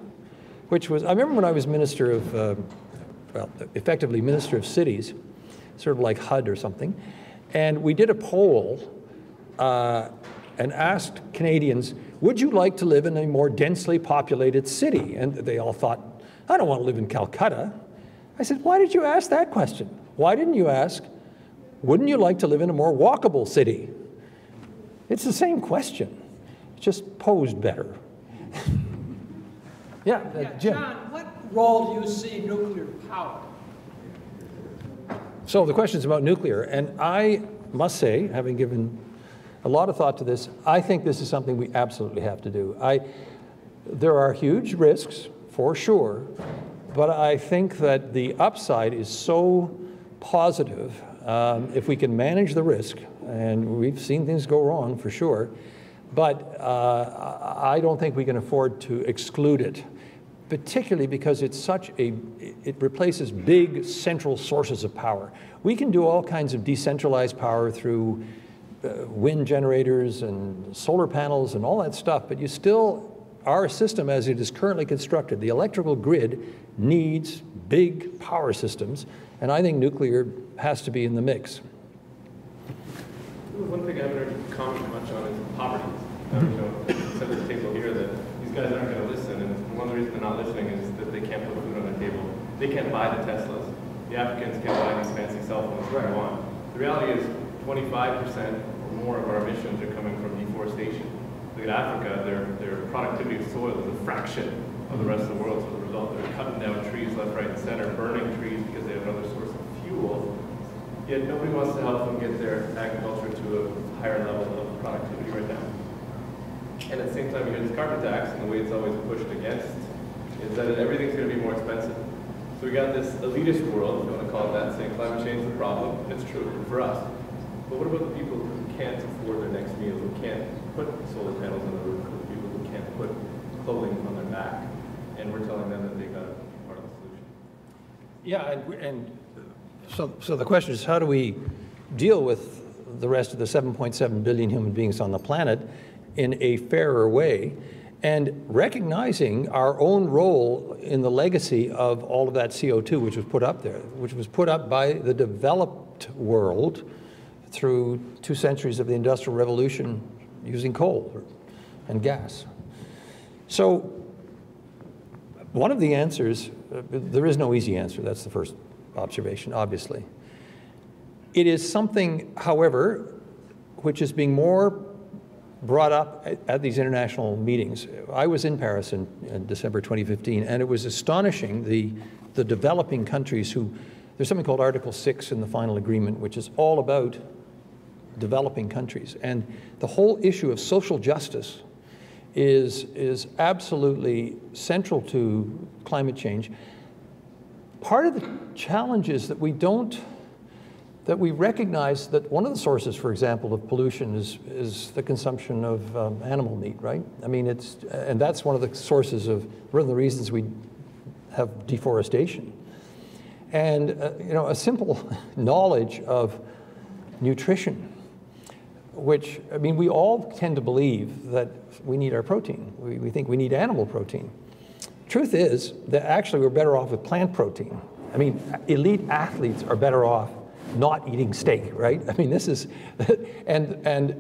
which was, I remember when I was minister of, well, effectively minister of cities, sort of like HUD or something, and we did a poll and asked Canadians, would you like to live in a more densely populated city? And they all thought, I don't want to live in Calcutta. I said, why did you ask that question? Why didn't you ask, wouldn't you like to live in a more walkable city? It's the same question, just posed better. Yeah, Jim. John, what role do you see nuclear power? So the question is about nuclear, and I must say, having given a lot of thought to this, I think this is something we absolutely have to do. There are huge risks, for sure, but I think that the upside is so positive if we can manage the risk, and we've seen things go wrong for sure, but I don't think we can afford to exclude it, particularly because it replaces big central sources of power. We can do all kinds of decentralized power through wind generators and solar panels and all that stuff, but our system as it is currently constructed, the electrical grid needs big power systems, and I think nuclear has to be in the mix. One thing I haven't heard you comment much on is poverty. You said at the table here that these guys aren't going to listen, and one of the reasons they're not listening is that they can't put food on the table. They can't buy the Teslas. The Africans can't buy these fancy cell phones that they want. The reality is 25% or more of our emissions are coming from deforestation. Look at Africa, their productivity of soil is a fraction of the rest of the world. So as a result, they're cutting down trees left, right, and center, burning trees because they have another source of fuel. Yet nobody wants to help them get their agriculture to a higher level of productivity right now. And at the same time, you hear this carbon tax, and the way it's always pushed against is that everything's going to be more expensive. So we got this elitist world, if you want to call it that, saying climate change is the problem, and it's true for us. But what about the people who can't afford their next meal, who can't put solar panels on the roof, the people who can't put clothing on their back, and we're telling them that they got to be part of the solution? Yeah, and so the question is, how do we deal with the rest of the 7.7 billion human beings on the planet in a fairer way, and recognizing our own role in the legacy of all of that CO2 which was put up there, which was put up by the developed world through 2 centuries of the Industrial Revolution using coal and gas. So one of the answers, there is no easy answer, that's the first observation, obviously. It is something, however, which is being more brought up at these international meetings. I was in Paris in December 2015, and it was astonishing the developing countries there's something called Article 6 in the final agreement, which is all about developing countries. And the whole issue of social justice is absolutely central to climate change. Part of the challenge is that we don't that we recognize that one of the sources, for example, of pollution is the consumption of animal meat, right? I mean, and that's one of the sources of, one of the reasons we have deforestation. And, you know, a simple knowledge of nutrition, which, I mean, we all tend to believe that we need our protein. We think we need animal protein. Truth is that actually we're better off with plant protein. I mean, elite athletes are better off not eating steak, right? I mean, this is, and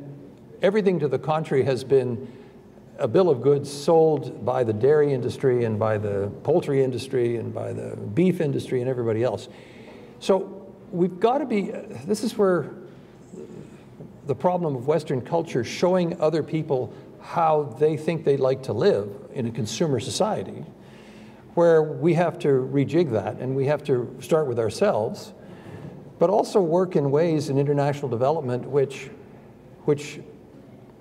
everything to the contrary has been a bill of goods sold by the dairy industry and by the poultry industry and by the beef industry and everybody else. So we've got to be, this is where the problem of Western culture, showing other people how they think they'd like to live in a consumer society, where we have to rejig that and we have to start with ourselves, but also work in ways in international development which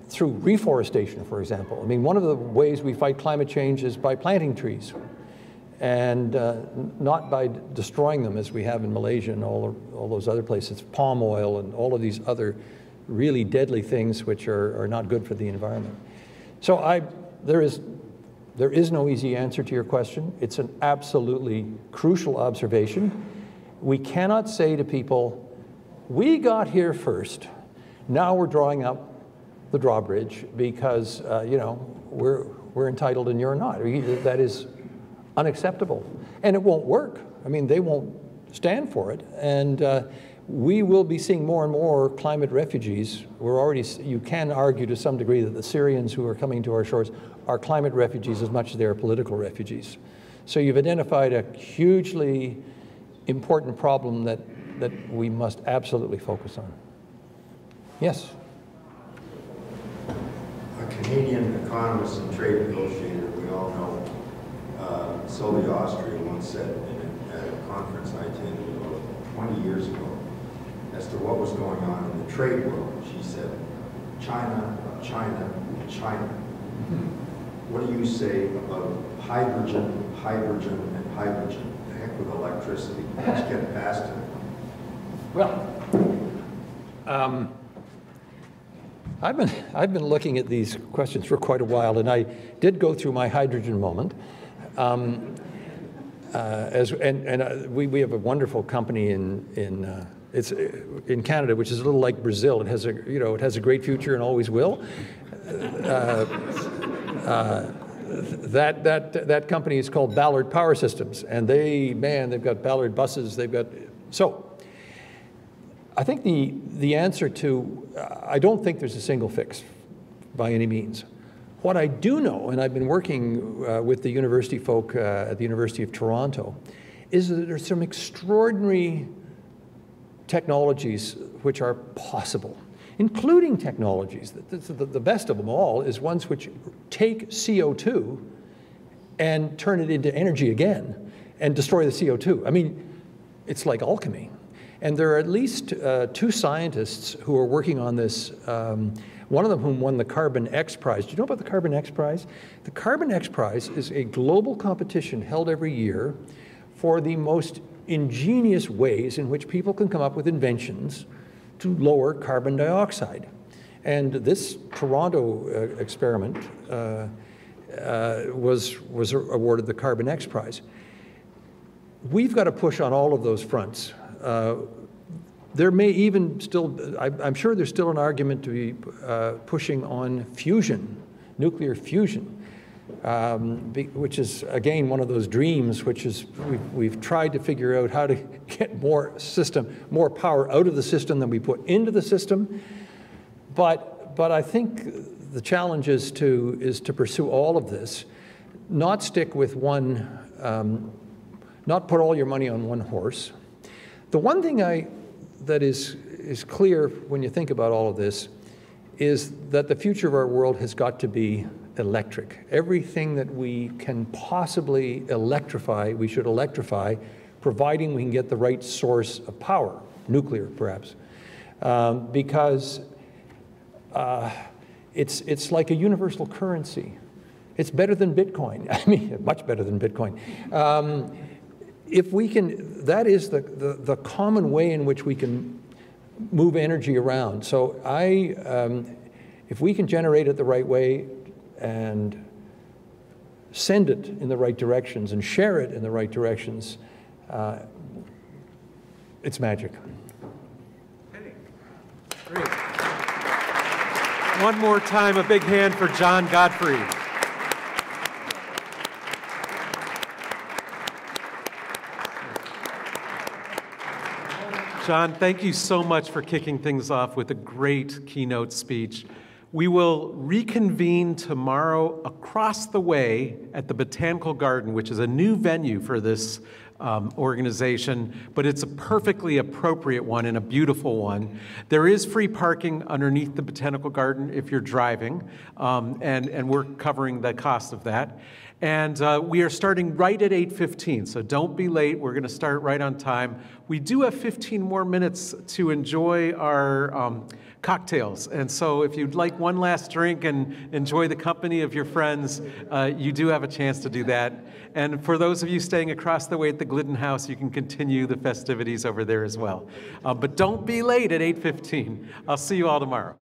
through reforestation, for example. I mean, one of the ways we fight climate change is by planting trees and not by destroying them as we have in Malaysia and all those other places, palm oil and all of these other really deadly things which are not good for the environment. So there is no easy answer to your question. It's an absolutely crucial observation. We cannot say to people, we got here first, now we're drawing up the drawbridge because you know, we're entitled and you're not. That is unacceptable. And it won't work. I mean, they won't stand for it. And we will be seeing more and more climate refugees. We're already, you can argue to some degree that the Syrians who are coming to our shores are climate refugees as much as they are political refugees. So you've identified a hugely important problem that we must absolutely focus on. Yes? A Canadian economist and trade negotiator we all know, Sylvia Austria, once said at a conference I attended about 20 years ago as to what was going on in the trade world. She said, China, China, China. What do you say about hydrogen, hydrogen, and hydrogen? The heck with electricity. Let's get past it. Well, I've been looking at these questions for quite a while, and I did go through my hydrogen moment. We have a wonderful company in Canada, which is a little like Brazil. It has a great future and always will. That company is called Ballard Power Systems, and they've got Ballard buses. So I think the answer to, I don't think there's a single fix by any means. What I do know, and I've been working with the university folk at the University of Toronto, is that there's some extraordinary technologies which are possible, including technologies, the best of them all is ones which take CO2 and turn it into energy again and destroy the CO2. I mean, it's like alchemy. And there are at least 2 scientists who are working on this, one of them whom won the Carbon X Prize. Do you know about the Carbon X Prize? The Carbon X Prize is a global competition held every year for the most ingenious ways in which people can come up with inventions to lower carbon dioxide. And this Toronto experiment was awarded the Carbon X Prize. We've got to push on all of those fronts. There may even still, I'm sure there's still an argument to be pushing on fusion, nuclear fusion, which is, again, one of those dreams, which is we've tried to figure out how to get more power out of the system than we put into the system. But I think the challenge is to pursue all of this, not stick with one, not put all your money on one horse. The one thing that is clear when you think about all of this is that the future of our world has got to be electric. Everything that we can possibly electrify, we should electrify, providing we can get the right source of power, nuclear perhaps, because it's like a universal currency. It's better than Bitcoin. I mean, much better than Bitcoin. If we can, that is the common way in which we can move energy around. So if we can generate it the right way and send it in the right directions and share it in the right directions, it's magic. Great. One more time, a big hand for John Godfrey. John, thank you so much for kicking things off with a great keynote speech. We will reconvene tomorrow across the way at the Botanical Garden, which is a new venue for this organization, but it's a perfectly appropriate one and a beautiful one. There is free parking underneath the Botanical Garden if you're driving, and we're covering the cost of that. And we are starting right at 8:15, so don't be late. We're going to start right on time. We do have 15 more minutes to enjoy our cocktails. And so if you'd like one last drink and enjoy the company of your friends, you do have a chance to do that. And for those of you staying across the way at the Glidden House, you can continue the festivities over there as well. But don't be late at 8:15. I'll see you all tomorrow.